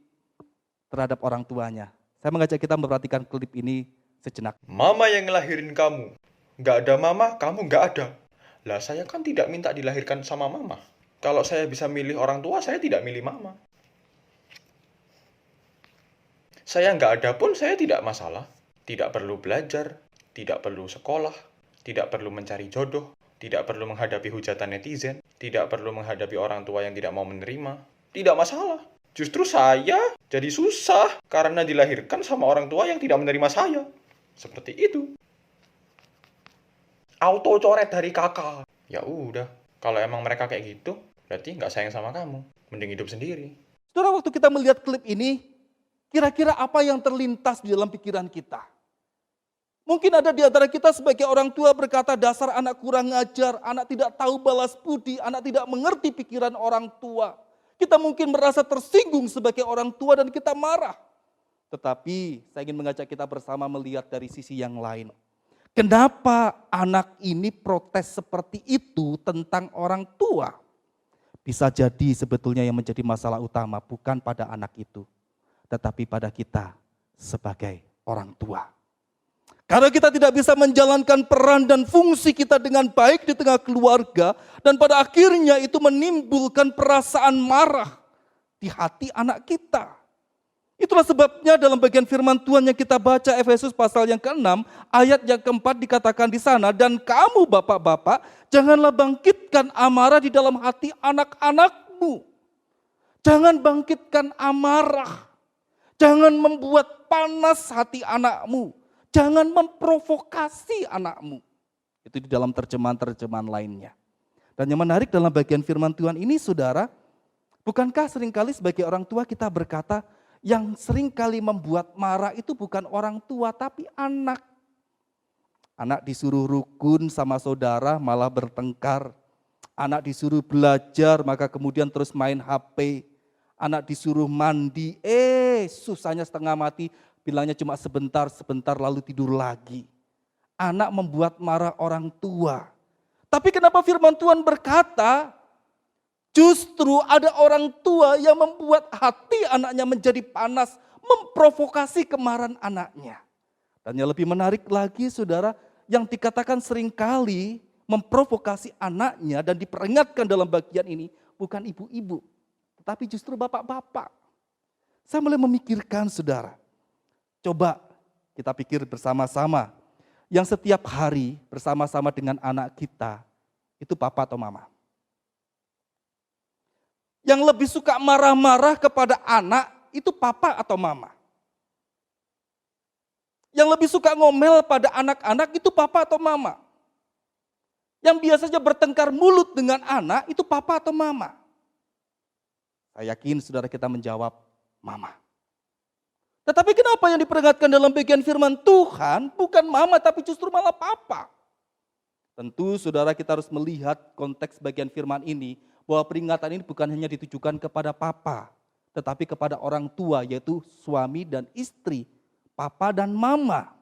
Speaker 2: terhadap orang tuanya. Saya mengajak kita memperhatikan klip ini sejenak.
Speaker 3: Mama yang ngelahirin kamu. Nggak ada mama, kamu nggak ada. Lah saya kan tidak minta dilahirkan sama mama. Kalau saya bisa milih orang tua, saya tidak milih mama. Saya nggak ada pun saya tidak masalah. Tidak perlu belajar, tidak perlu sekolah, tidak perlu mencari jodoh, tidak perlu menghadapi hujatan netizen, tidak perlu menghadapi orang tua yang tidak mau menerima. Tidak masalah. Justru saya jadi susah karena dilahirkan sama orang tua yang tidak menerima saya. Seperti itu. Auto coret dari kakak. Ya udah, kalau emang mereka kayak gitu, berarti nggak sayang sama kamu. Mending hidup sendiri.
Speaker 2: Saudara, waktu kita melihat klip ini, kira-kira apa yang terlintas di dalam pikiran kita? Mungkin ada di antara kita sebagai orang tua berkata, dasar anak kurang ajar, anak tidak tahu balas budi, anak tidak mengerti pikiran orang tua. Kita mungkin merasa tersinggung sebagai orang tua dan kita marah. Tetapi saya ingin mengajak kita bersama melihat dari sisi yang lain. Kenapa anak ini protes seperti itu tentang orang tua? Bisa jadi sebetulnya yang menjadi masalah utama bukan pada anak itu, tetapi pada kita sebagai orang tua. Karena kita tidak bisa menjalankan peran dan fungsi kita dengan baik di tengah keluarga, dan pada akhirnya itu menimbulkan perasaan marah di hati anak kita. Itulah sebabnya dalam bagian firman Tuhan yang kita baca Efesus pasal yang ke-6, ayat yang ke-4 dikatakan di sana, dan kamu bapak-bapak janganlah bangkitkan amarah di dalam hati anak-anakmu. Jangan bangkitkan amarah. Jangan membuat panas hati anakmu. Jangan memprovokasi anakmu. Itu di dalam terjemahan-terjemahan lainnya. Dan yang menarik dalam bagian firman Tuhan ini saudara, bukankah seringkali sebagai orang tua kita berkata, yang seringkali membuat marah itu bukan orang tua tapi anak. Anak disuruh rukun sama saudara malah bertengkar. Anak disuruh belajar maka kemudian terus main HP. Anak disuruh mandi, susahnya setengah mati. Bilangnya cuma sebentar lalu tidur lagi. Anak membuat marah orang tua. Tapi kenapa firman Tuhan berkata, justru ada orang tua yang membuat hati anaknya menjadi panas, memprovokasi kemarahan anaknya. Dan yang lebih menarik lagi saudara, yang dikatakan seringkali memprovokasi anaknya dan diperingatkan dalam bagian ini, bukan ibu-ibu, Tapi justru bapak-bapak. Saya mulai memikirkan saudara. Coba kita pikir bersama-sama. Yang setiap hari bersama-sama dengan anak kita, itu papa atau mama? Yang lebih suka marah-marah kepada anak, itu papa atau mama? Yang lebih suka ngomel pada anak-anak, itu papa atau mama? Yang biasanya bertengkar mulut dengan anak, itu papa atau mama? Saya yakin saudara kita menjawab, mama. Tetapi kenapa yang diperingatkan dalam bagian firman Tuhan bukan mama tapi justru malah papa? Tentu saudara kita harus melihat konteks bagian firman ini bahwa peringatan ini bukan hanya ditujukan kepada papa, tetapi kepada orang tua yaitu suami dan istri, papa dan mama.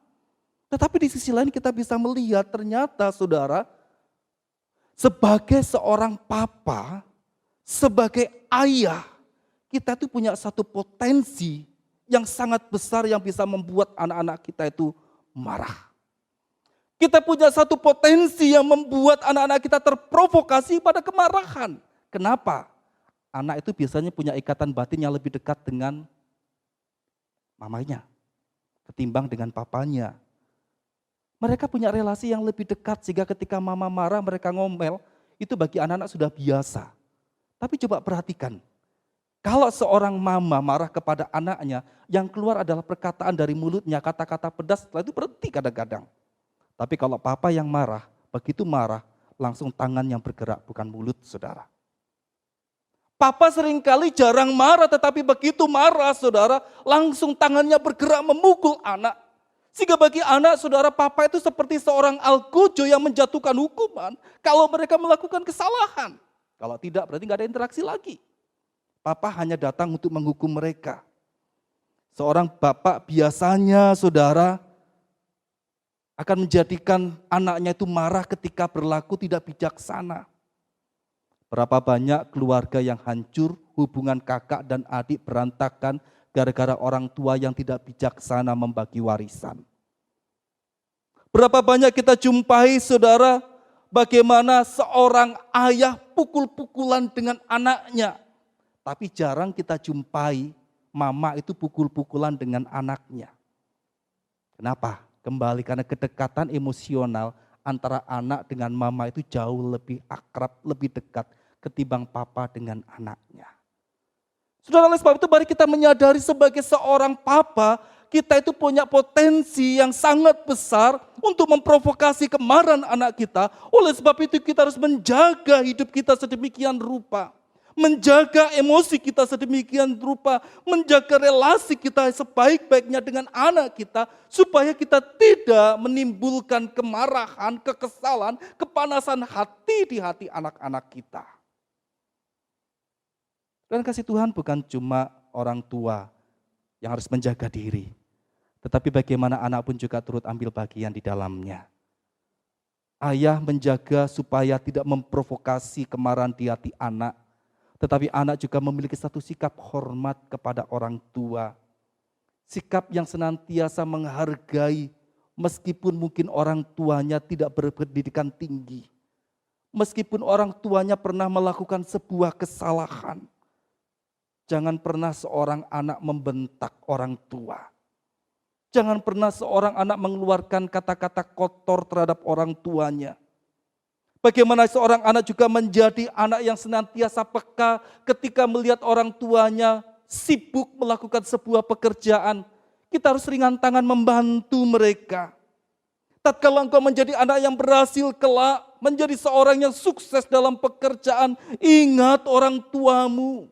Speaker 2: Tetapi di sisi lain kita bisa melihat ternyata saudara, sebagai seorang papa, sebagai ayah, kita itu punya satu potensi yang sangat besar yang bisa membuat anak-anak kita itu marah. Kita punya satu potensi yang membuat anak-anak kita terprovokasi pada kemarahan. Kenapa? Anak itu biasanya punya ikatan batin yang lebih dekat dengan mamanya ketimbang dengan papanya. Mereka punya relasi yang lebih dekat sehingga ketika mama marah mereka ngomel, itu bagi anak-anak sudah biasa. Tapi coba perhatikan, kalau seorang mama marah kepada anaknya, yang keluar adalah perkataan dari mulutnya, kata-kata pedas, setelah itu berhenti kadang-kadang. Tapi kalau papa yang marah, begitu marah, langsung tangan yang bergerak, bukan mulut saudara. Papa seringkali jarang marah, tetapi begitu marah saudara, langsung tangannya bergerak memukul anak. Sehingga bagi anak saudara, papa itu seperti seorang algojo yang menjatuhkan hukuman kalau mereka melakukan kesalahan. Kalau tidak berarti nggak ada interaksi lagi. Papa hanya datang untuk menghukum mereka. Seorang bapak biasanya saudara akan menjadikan anaknya itu marah ketika berlaku tidak bijaksana. Berapa banyak keluarga yang hancur, hubungan kakak dan adik berantakan gara-gara orang tua yang tidak bijaksana membagi warisan. Berapa banyak kita jumpai saudara, bagaimana seorang ayah pukul-pukulan dengan anaknya. Tapi jarang kita jumpai mama itu pukul-pukulan dengan anaknya. Kenapa? Kembali karena kedekatan emosional antara anak dengan mama itu jauh lebih akrab, lebih dekat ketimbang papa dengan anaknya. Saudara, oleh sebab itu mari kita menyadari sebagai seorang papa, kita itu punya potensi yang sangat besar untuk memprovokasi kemarahan anak kita. Oleh sebab itu kita harus menjaga hidup kita sedemikian rupa. Menjaga emosi kita sedemikian rupa, menjaga relasi kita sebaik-baiknya dengan anak kita, supaya kita tidak menimbulkan kemarahan, kekesalan, kepanasan hati di hati anak-anak kita. Dan kasih Tuhan bukan cuma orang tua yang harus menjaga diri, tetapi bagaimana anak pun juga turut ambil bagian di dalamnya. Ayah menjaga supaya tidak memprovokasi kemarahan di hati anak, tetapi anak juga memiliki satu sikap hormat kepada orang tua. Sikap yang senantiasa menghargai meskipun mungkin orang tuanya tidak berpendidikan tinggi. Meskipun orang tuanya pernah melakukan sebuah kesalahan. Jangan pernah seorang anak membentak orang tua. Jangan pernah seorang anak mengeluarkan kata-kata kotor terhadap orang tuanya. Bagaimana seorang anak juga menjadi anak yang senantiasa peka ketika melihat orang tuanya sibuk melakukan sebuah pekerjaan. Kita harus ringan tangan membantu mereka. Tatkala engkau menjadi anak yang berhasil kelak, menjadi seorang yang sukses dalam pekerjaan, ingat orang tuamu.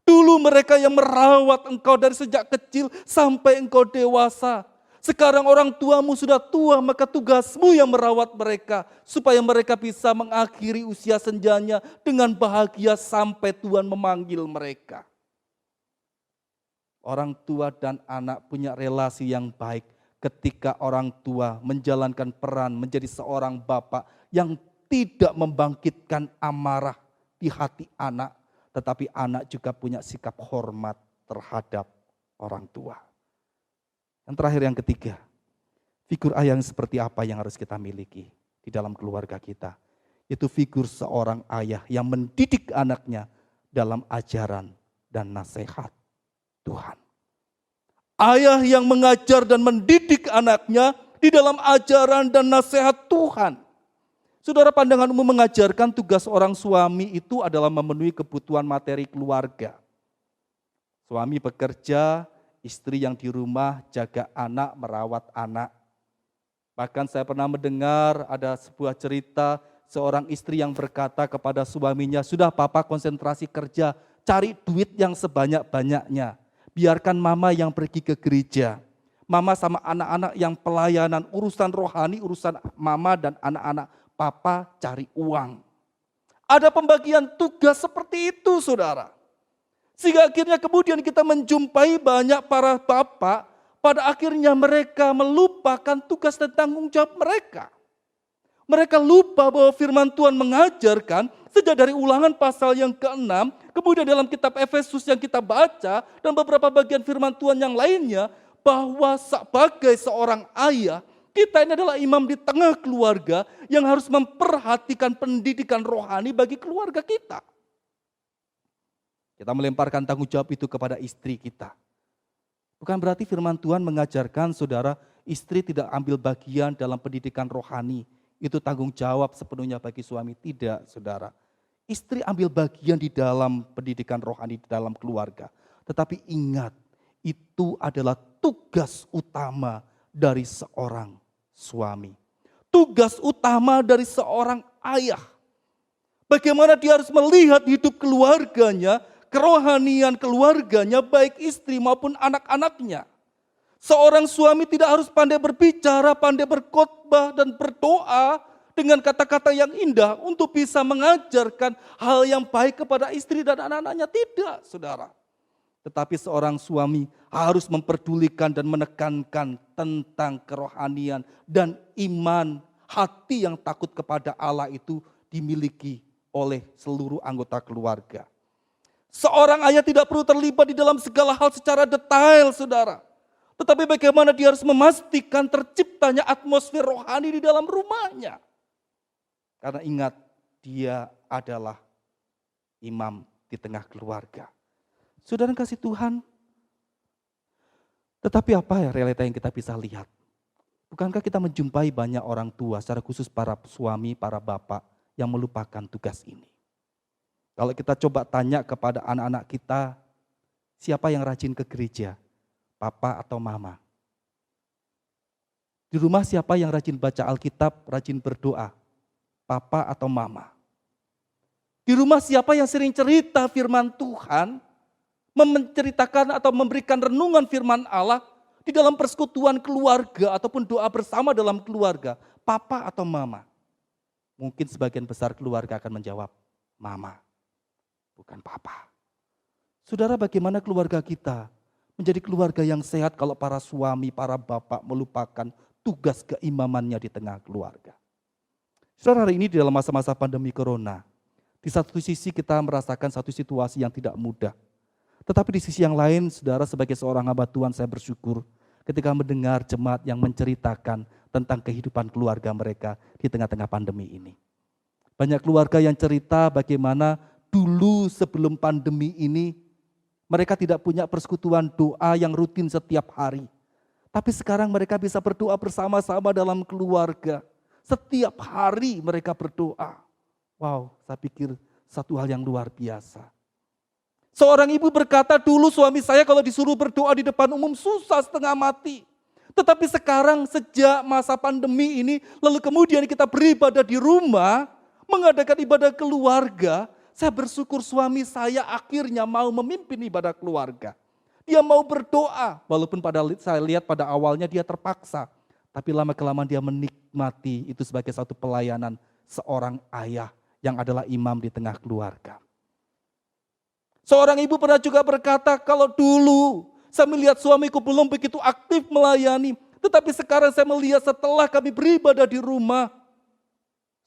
Speaker 2: Dulu mereka yang merawat engkau dari sejak kecil sampai engkau dewasa. Sekarang orang tuamu sudah tua, maka tugasmu yang merawat mereka, supaya mereka bisa mengakhiri usia senjanya dengan bahagia sampai Tuhan memanggil mereka. Orang tua dan anak punya relasi yang baik ketika orang tua menjalankan peran menjadi seorang bapak yang tidak membangkitkan amarah di hati anak, tetapi anak juga punya sikap hormat terhadap orang tua. Yang terakhir, yang ketiga, figur ayah yang seperti apa yang harus kita miliki di dalam keluarga kita? Itu figur seorang ayah yang mendidik anaknya dalam ajaran dan nasihat Tuhan. Ayah yang mengajar dan mendidik anaknya di dalam ajaran dan nasihat Tuhan. Saudara, pandangan umum mengajarkan tugas orang suami itu adalah memenuhi kebutuhan materi keluarga. Suami bekerja, istri yang di rumah jaga anak, merawat anak. Bahkan saya pernah mendengar ada sebuah cerita seorang istri yang berkata kepada suaminya, "Sudah papa konsentrasi kerja, cari duit yang sebanyak-banyaknya. Biarkan mama yang pergi ke gereja. Mama sama anak-anak yang pelayanan, urusan rohani, urusan mama dan anak-anak, papa cari uang." Ada pembagian tugas seperti itu, saudara. Sehingga akhirnya kemudian kita menjumpai banyak para bapak, pada akhirnya mereka melupakan tugas dan tanggung jawab mereka. Mereka lupa bahwa firman Tuhan mengajarkan sejak dari Ulangan pasal yang ke-6, kemudian dalam kitab Efesus yang kita baca, dan beberapa bagian firman Tuhan yang lainnya, bahwa sebagai seorang ayah, kita ini adalah imam di tengah keluarga yang harus memperhatikan pendidikan rohani bagi keluarga kita. Kita melemparkan tanggung jawab itu kepada istri kita. Bukan berarti firman Tuhan mengajarkan saudara istri tidak ambil bagian dalam pendidikan rohani. Itu tanggung jawab sepenuhnya bagi suami. Tidak, saudara. Istri ambil bagian di dalam pendidikan rohani di dalam keluarga. Tetapi ingat, itu adalah tugas utama dari seorang suami. Tugas utama dari seorang ayah. Bagaimana dia harus melihat hidup keluarganya, kerohanian keluarganya, baik istri maupun anak-anaknya. Seorang suami tidak harus pandai berbicara, pandai berkhotbah dan berdoa dengan kata-kata yang indah untuk bisa mengajarkan hal yang baik kepada istri dan anak-anaknya. Tidak, saudara. Tetapi seorang suami harus memperdulikan dan menekankan tentang kerohanian dan iman, hati yang takut kepada Allah itu dimiliki oleh seluruh anggota keluarga. Seorang ayah tidak perlu terlibat di dalam segala hal secara detail, saudara. Tetapi bagaimana dia harus memastikan terciptanya atmosfer rohani di dalam rumahnya. Karena ingat, dia adalah imam di tengah keluarga. Saudara kasih Tuhan, tetapi apa ya realita yang kita bisa lihat? Bukankah kita menjumpai banyak orang tua, secara khusus para suami, para bapak yang melupakan tugas ini? Kalau kita coba tanya kepada anak-anak kita, siapa yang rajin ke gereja? Papa atau mama? Di rumah siapa yang rajin baca Alkitab, rajin berdoa? Papa atau mama? Di rumah siapa yang sering cerita firman Tuhan, menceritakan atau memberikan renungan firman Allah di dalam persekutuan keluarga ataupun doa bersama dalam keluarga? Papa atau mama? Mungkin sebagian besar keluarga akan menjawab, mama. Bukan papa. Saudara, bagaimana keluarga kita menjadi keluarga yang sehat kalau para suami, para bapak melupakan tugas keimamannya di tengah keluarga? Saudara, hari ini di dalam masa-masa pandemi corona, di satu sisi kita merasakan satu situasi yang tidak mudah. Tetapi di sisi yang lain, saudara, sebagai seorang hamba Tuhan, saya bersyukur ketika mendengar jemaat yang menceritakan tentang kehidupan keluarga mereka di tengah-tengah pandemi ini. Banyak keluarga yang cerita bagaimana dulu sebelum pandemi ini, mereka tidak punya persekutuan doa yang rutin setiap hari. Tapi sekarang mereka bisa berdoa bersama-sama dalam keluarga. Setiap hari mereka berdoa. Wow, saya pikir satu hal yang luar biasa. Seorang ibu berkata, dulu suami saya kalau disuruh berdoa di depan umum susah setengah mati. Tetapi sekarang sejak masa pandemi ini, lalu kemudian kita beribadah di rumah, mengadakan ibadah keluarga, saya bersyukur suami saya akhirnya mau memimpin ibadah keluarga. Dia mau berdoa, walaupun saya lihat pada awalnya dia terpaksa. Tapi lama-kelamaan dia menikmati itu sebagai satu pelayanan seorang ayah yang adalah imam di tengah keluarga. Seorang ibu pernah juga berkata, kalau dulu saya melihat suamiku belum begitu aktif melayani. Tetapi sekarang saya melihat setelah kami beribadah di rumah,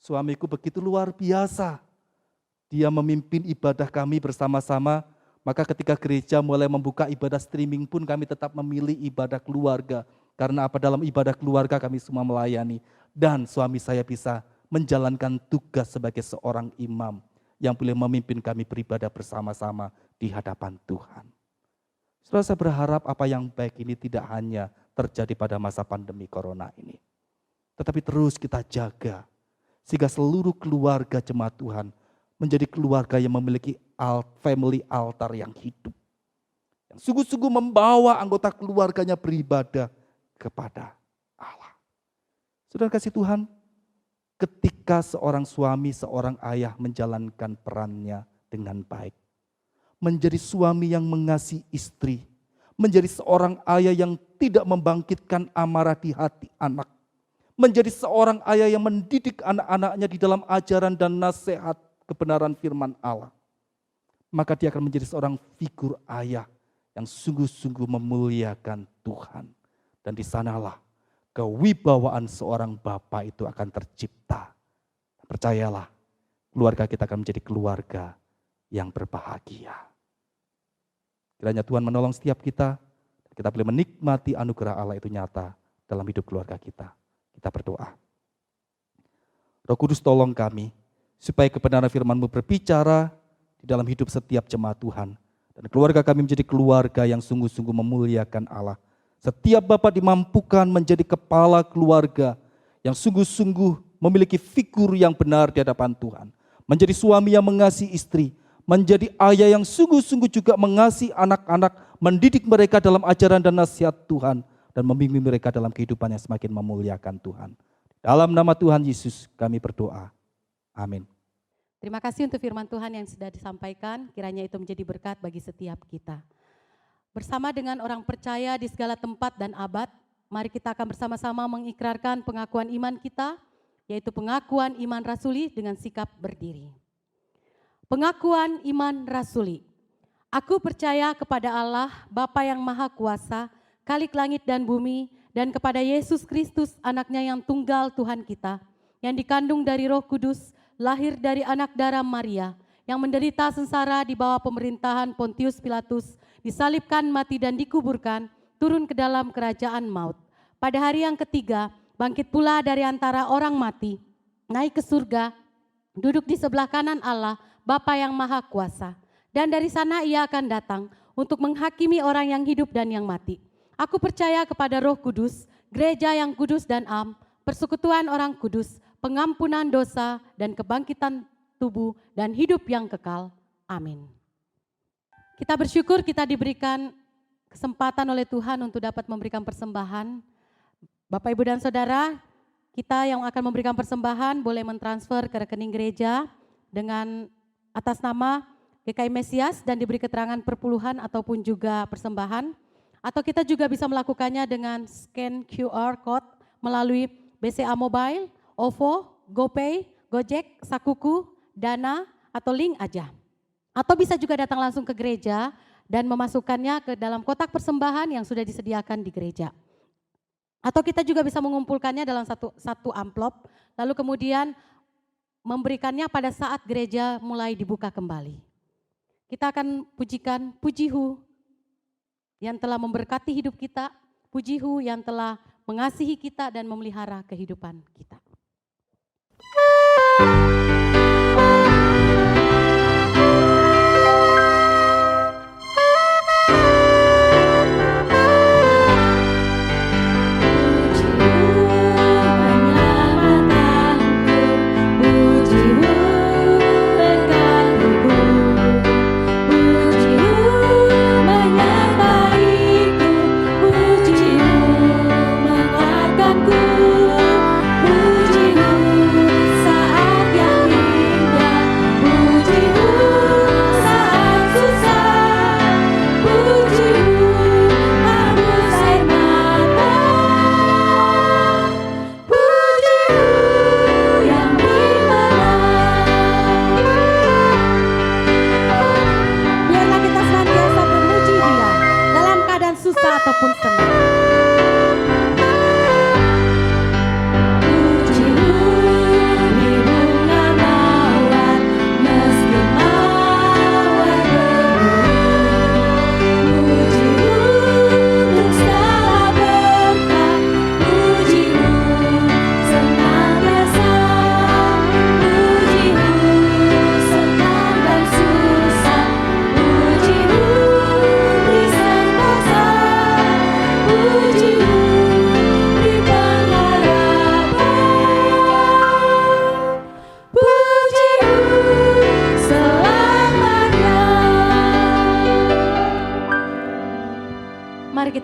Speaker 2: suamiku begitu luar biasa. Dia memimpin ibadah kami bersama-sama, maka ketika gereja mulai membuka ibadah streaming pun kami tetap memilih ibadah keluarga. Karena apa? Dalam ibadah keluarga kami semua melayani. Dan suami saya bisa menjalankan tugas sebagai seorang imam yang boleh memimpin kami beribadah bersama-sama di hadapan Tuhan. Saudara, saya berharap apa yang baik ini tidak hanya terjadi pada masa pandemi corona ini, tetapi terus kita jaga sehingga seluruh keluarga jemaat Tuhan menjadi keluarga yang memiliki family altar yang hidup, yang sungguh-sungguh membawa anggota keluarganya beribadah kepada Allah. Saudara kasih Tuhan, ketika seorang suami, seorang ayah menjalankan perannya dengan baik, menjadi suami yang mengasihi istri, menjadi seorang ayah yang tidak membangkitkan amarah di hati anak, menjadi seorang ayah yang mendidik anak-anaknya di dalam ajaran dan nasihat kebenaran firman Allah, maka dia akan menjadi seorang figur ayah yang sungguh-sungguh memuliakan Tuhan. Dan di sanalah kewibawaan seorang bapa itu akan tercipta. Percayalah, keluarga kita akan menjadi keluarga yang berbahagia. Kiranya Tuhan menolong setiap kita boleh menikmati anugerah Allah itu nyata dalam hidup keluarga kita. Kita berdoa. Roh Kudus, tolong kami supaya kebenaran firman-Mu berbicara di dalam hidup setiap jemaat Tuhan. Dan keluarga kami menjadi keluarga yang sungguh-sungguh memuliakan Allah. Setiap bapa dimampukan menjadi kepala keluarga yang sungguh-sungguh memiliki figur yang benar di hadapan Tuhan. Menjadi suami yang mengasihi istri, menjadi ayah yang sungguh-sungguh juga mengasihi anak-anak, mendidik mereka dalam ajaran dan nasihat Tuhan, dan membimbing mereka dalam kehidupan yang semakin memuliakan Tuhan. Dalam nama Tuhan Yesus kami berdoa. Amin.
Speaker 1: Terima kasih untuk firman Tuhan yang sudah disampaikan, kiranya itu menjadi berkat bagi setiap kita. Bersama dengan orang percaya di segala tempat dan abad, mari kita akan bersama-sama mengikrarkan pengakuan iman kita, yaitu pengakuan iman rasuli dengan sikap berdiri. Pengakuan iman rasuli. Aku percaya kepada Allah, Bapa yang Maha Kuasa, Khalik langit dan bumi, dan kepada Yesus Kristus, anaknya yang tunggal Tuhan kita, yang dikandung dari Roh Kudus, lahir dari anak darah Maria, yang menderita sengsara di bawah pemerintahan Pontius Pilatus, disalibkan, mati dan dikuburkan, turun ke dalam kerajaan maut. Pada hari yang ketiga, bangkit pula dari antara orang mati, naik ke surga, duduk di sebelah kanan Allah, Bapa yang Maha Kuasa. Dan dari sana ia akan datang untuk menghakimi orang yang hidup dan yang mati. Aku percaya kepada Roh Kudus, gereja yang kudus dan am, persekutuan orang kudus, pengampunan dosa dan kebangkitan tubuh dan hidup yang kekal. Amin. Kita bersyukur kita diberikan kesempatan oleh Tuhan untuk dapat memberikan persembahan. Bapak, Ibu, dan Saudara, kita yang akan memberikan persembahan boleh mentransfer ke rekening gereja dengan atas nama GKI Mesias dan diberi keterangan perpuluhan ataupun juga persembahan. Atau kita juga bisa melakukannya dengan scan QR Code melalui BCA Mobile, OVO, GoPay, Gojek, Sakuku, Dana, atau link aja. Atau bisa juga datang langsung ke gereja dan memasukkannya ke dalam kotak persembahan yang sudah disediakan di gereja. Atau kita juga bisa mengumpulkannya dalam satu amplop, lalu kemudian memberikannya pada saat gereja mulai dibuka kembali. Kita akan pujikan Pujihu yang telah memberkati hidup kita, Pujihu yang telah mengasihi kita dan memelihara kehidupan kita.
Speaker 4: Pujimu saat yang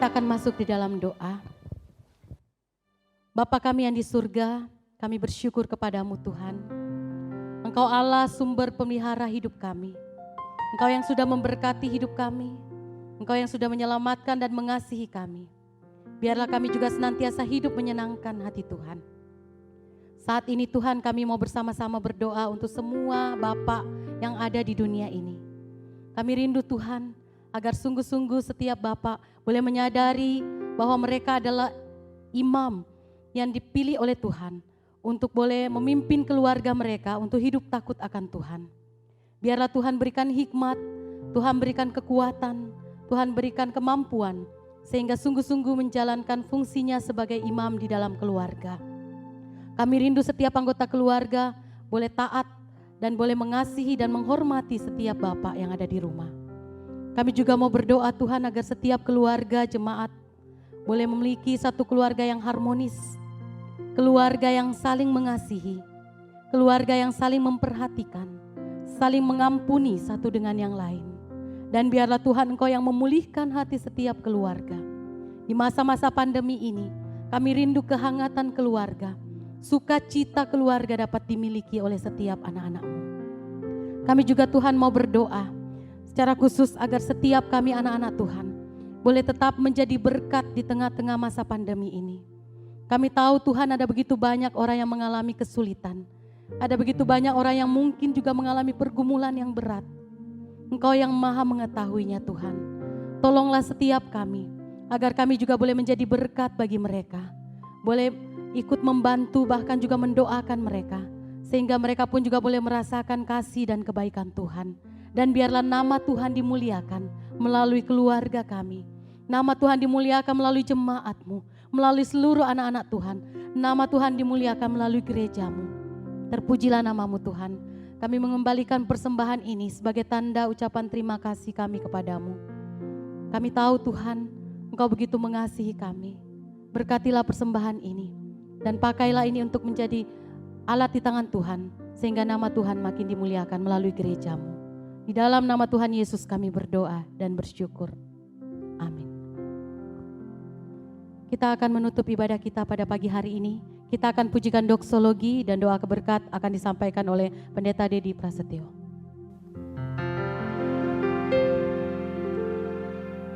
Speaker 1: kita akan masuk di dalam doa. Bapa kami yang di surga, kami bersyukur kepadamu Tuhan. Engkau Allah sumber pemelihara hidup kami. Engkau yang sudah memberkati hidup kami. Engkau yang sudah menyelamatkan dan mengasihi kami. Biarlah kami juga senantiasa hidup menyenangkan hati Tuhan. Saat ini Tuhan kami mau bersama-sama berdoa untuk semua Bapak yang ada di dunia ini. Kami rindu Tuhan agar sungguh-sungguh setiap Bapak boleh menyadari bahwa mereka adalah imam yang dipilih oleh Tuhan untuk boleh memimpin keluarga mereka untuk hidup takut akan Tuhan. Biarlah Tuhan berikan hikmat, Tuhan berikan kekuatan, Tuhan berikan kemampuan sehingga sungguh-sungguh menjalankan fungsinya sebagai imam di dalam keluarga. Kami rindu setiap anggota keluarga boleh taat dan boleh mengasihi dan menghormati setiap bapak yang ada di rumah. Kami juga mau berdoa Tuhan agar setiap keluarga jemaat boleh memiliki satu keluarga yang harmonis, keluarga yang saling mengasihi, keluarga yang saling memperhatikan, saling mengampuni satu dengan yang lain. Dan biarlah Tuhan Engkau yang memulihkan hati setiap keluarga. Di masa-masa pandemi ini, kami rindu kehangatan keluarga, sukacita keluarga dapat dimiliki oleh setiap anak-anak-Mu. Kami juga Tuhan mau berdoa secara khusus agar setiap kami anak-anak Tuhan boleh tetap menjadi berkat di tengah-tengah masa pandemi ini. Kami tahu Tuhan ada begitu banyak orang yang mengalami kesulitan. Ada begitu banyak orang yang mungkin juga mengalami pergumulan yang berat. Engkau yang maha mengetahuinya Tuhan. Tolonglah setiap kami, agar kami juga boleh menjadi berkat bagi mereka. Boleh ikut membantu bahkan juga mendoakan mereka. Sehingga mereka pun juga boleh merasakan kasih dan kebaikan Tuhan. Dan biarlah nama Tuhan dimuliakan melalui keluarga kami. Nama Tuhan dimuliakan melalui jemaat-Mu, melalui seluruh anak-anak Tuhan. Nama Tuhan dimuliakan melalui gereja-Mu. Terpujilah nama-Mu Tuhan. Kami mengembalikan persembahan ini sebagai tanda ucapan terima kasih kami kepadamu. Kami tahu Tuhan, Engkau begitu mengasihi kami. Berkatilah persembahan ini dan pakailah ini untuk menjadi alat di tangan Tuhan, sehingga nama Tuhan makin dimuliakan melalui gereja-Mu. Di dalam nama Tuhan Yesus kami berdoa dan bersyukur. Amin. Kita akan menutup ibadah kita pada pagi hari ini. Kita akan pujikan doksologi dan doa keberkat akan disampaikan oleh Pendeta Dedi Prasetyo.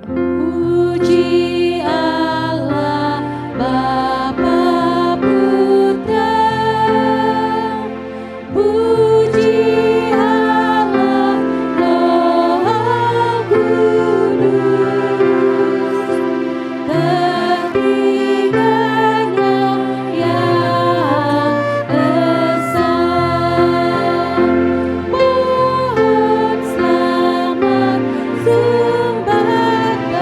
Speaker 1: Puji Allah Bapa Putra, puji Allah Roh Kudus, ketiganya yang esa. Mohon selamat sumber berkat.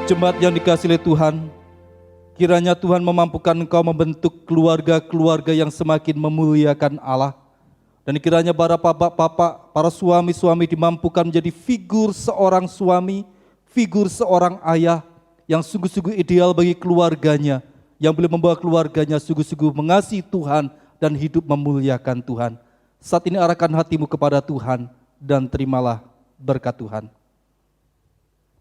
Speaker 2: Jemaat yang dikasihi oleh Tuhan, kiranya Tuhan memampukan engkau membentuk keluarga-keluarga yang semakin memuliakan Allah. Dan kiranya para bapak-bapak, para suami-suami dimampukan menjadi figur seorang suami, figur seorang ayah yang sungguh-sungguh ideal bagi keluarganya, yang boleh membawa keluarganya sungguh-sungguh mengasihi Tuhan dan hidup memuliakan Tuhan. Saat ini arahkan hatimu kepada Tuhan dan terimalah berkat Tuhan.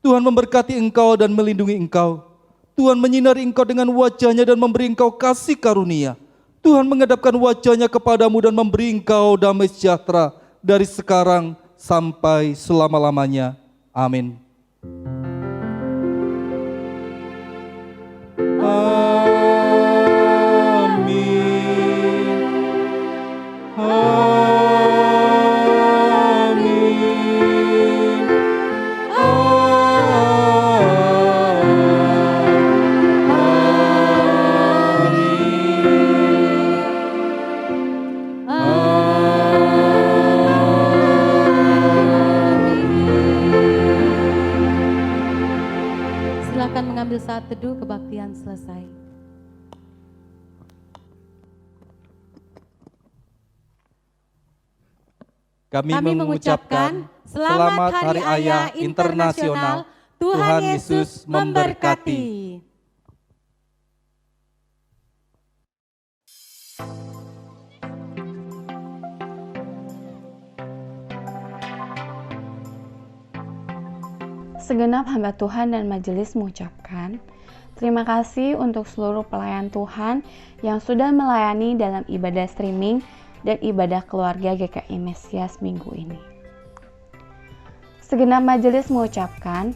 Speaker 2: Tuhan memberkati engkau dan melindungi engkau. Tuhan menyinari engkau dengan wajah-Nya dan memberi engkau kasih karunia. Tuhan menghadapkan wajah-Nya kepadamu dan memberi engkau damai sejahtera dari sekarang sampai selama-lamanya. Amin.
Speaker 1: Silakan mengambil saat teduh, kebaktian selesai.
Speaker 2: Kami mengucapkan selamat Hari Ayah Internasional. Tuhan Yesus memberkati.
Speaker 4: Segenap hamba Tuhan dan majelis mengucapkan terima kasih untuk seluruh pelayan Tuhan yang sudah melayani dalam ibadah streaming dan ibadah keluarga GKI Mesias minggu ini. Segenap majelis mengucapkan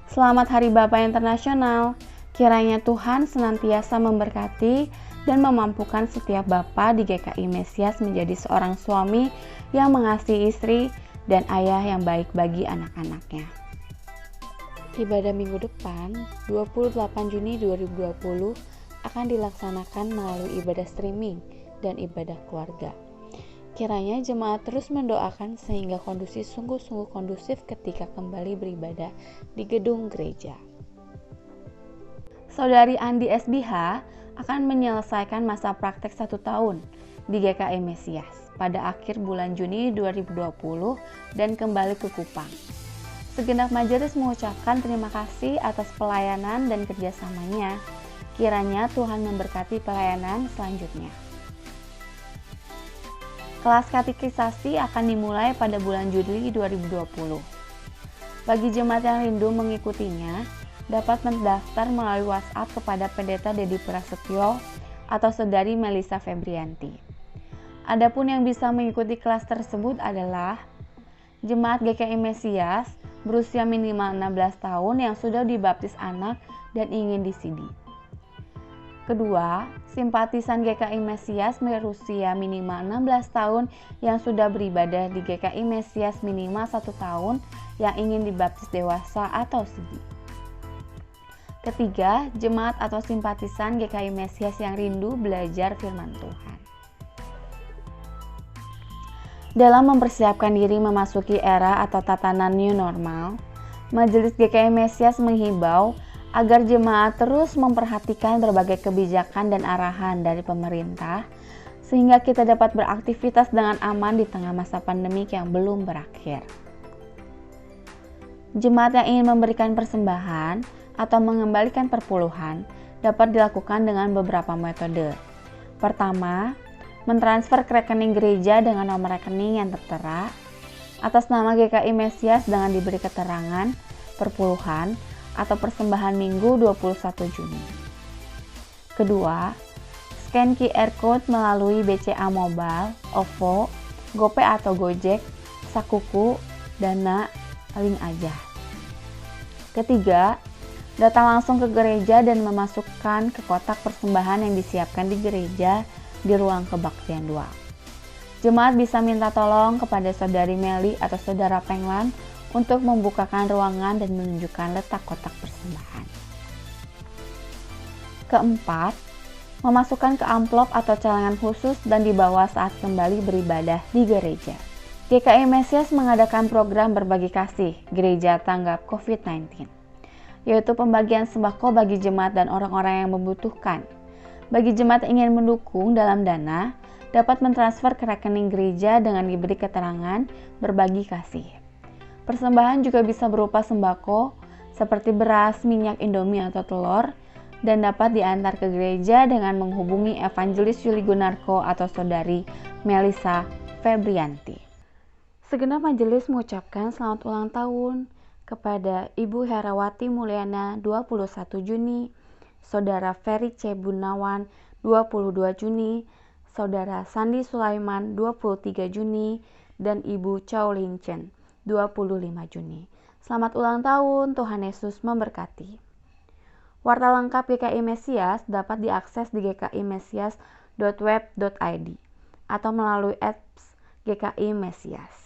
Speaker 4: Selamat Hari Bapa Internasional. Kiranya Tuhan senantiasa memberkati dan memampukan setiap bapa di GKI Mesias menjadi seorang suami yang mengasihi istri dan ayah yang baik bagi anak-anaknya. Ibadah minggu depan, 28 Juni 2020, akan dilaksanakan melalui ibadah streaming dan ibadah keluarga. Kiranya jemaat terus mendoakan sehingga kondisi sungguh-sungguh kondusif ketika kembali beribadah di gedung gereja. Saudari Andi SBH akan menyelesaikan masa praktek 1 tahun di GKI Mesias pada akhir bulan Juni 2020 dan kembali ke Kupang. Segenap majelis mengucapkan terima kasih atas pelayanan dan kerjasamanya. Kiranya Tuhan memberkati pelayanan selanjutnya. Kelas katekisasi akan dimulai pada bulan Juli 2020. Bagi jemaat yang rindu mengikutinya, dapat mendaftar melalui WhatsApp kepada Pendeta Dedi Prasetyo atau Saudari Melisa Febrianti. Adapun yang bisa mengikuti kelas tersebut adalah jemaat GKI Mesias berusia minimal 16 tahun yang sudah dibaptis anak dan ingin disidi. Kedua, simpatisan GKI Mesias berusia minimal 16 tahun yang sudah beribadah di GKI Mesias minimal 1 tahun yang ingin dibaptis dewasa atau sidi. Ketiga, jemaat atau simpatisan GKI Mesias yang rindu belajar firman Tuhan. Dalam mempersiapkan diri memasuki era atau tatanan new normal, Majelis GKI Mesias menghimbau agar jemaat terus memperhatikan berbagai kebijakan dan arahan dari pemerintah sehingga kita dapat beraktivitas dengan aman di tengah masa pandemik yang belum berakhir. Jemaat yang ingin memberikan persembahan atau mengembalikan perpuluhan dapat dilakukan dengan beberapa metode. Pertama, mentransfer ke rekening gereja dengan nomor rekening yang tertera atas nama GKI Mesias dengan diberi keterangan perpuluhan atau persembahan minggu 21 Juni. Kedua, scan QR Code melalui BCA Mobile, OVO, GoPay atau Gojek, Sakuku, Dana, link aja. Ketiga, datang langsung ke gereja dan memasukkan ke kotak persembahan yang disiapkan di gereja di ruang kebaktian 2. Jemaat bisa minta tolong kepada Saudari Meli atau Saudara Penglan untuk membukakan ruangan dan menunjukkan letak kotak persembahan. Keempat, memasukkan ke amplop atau celengan khusus dan dibawa saat kembali beribadah di gereja. GKI Mesias mengadakan program berbagi kasih Gereja Tanggap COVID-19, yaitu pembagian sembako bagi jemaat dan orang-orang yang membutuhkan. Bagi jemaat yang ingin mendukung dalam dana, dapat mentransfer ke rekening gereja dengan diberi keterangan berbagi kasih. Persembahan juga bisa berupa sembako seperti beras, minyak Indomie atau telur dan dapat diantar ke gereja dengan menghubungi Evangelis Yuli Gunarko atau Saudari Melisa Febrianti. Segenap majelis mengucapkan selamat ulang tahun kepada Ibu Herawati Mulyana 21 Juni, Saudara Ferry C. Gunawan 22 Juni, Saudara Sandi Sulaiman 23 Juni, dan Ibu Chow Lin Chen 25 Juni. Selamat ulang tahun, Tuhan Yesus memberkati. Warta lengkap GKI Mesias dapat diakses di gkimesias.web.id atau melalui apps GKI Mesias.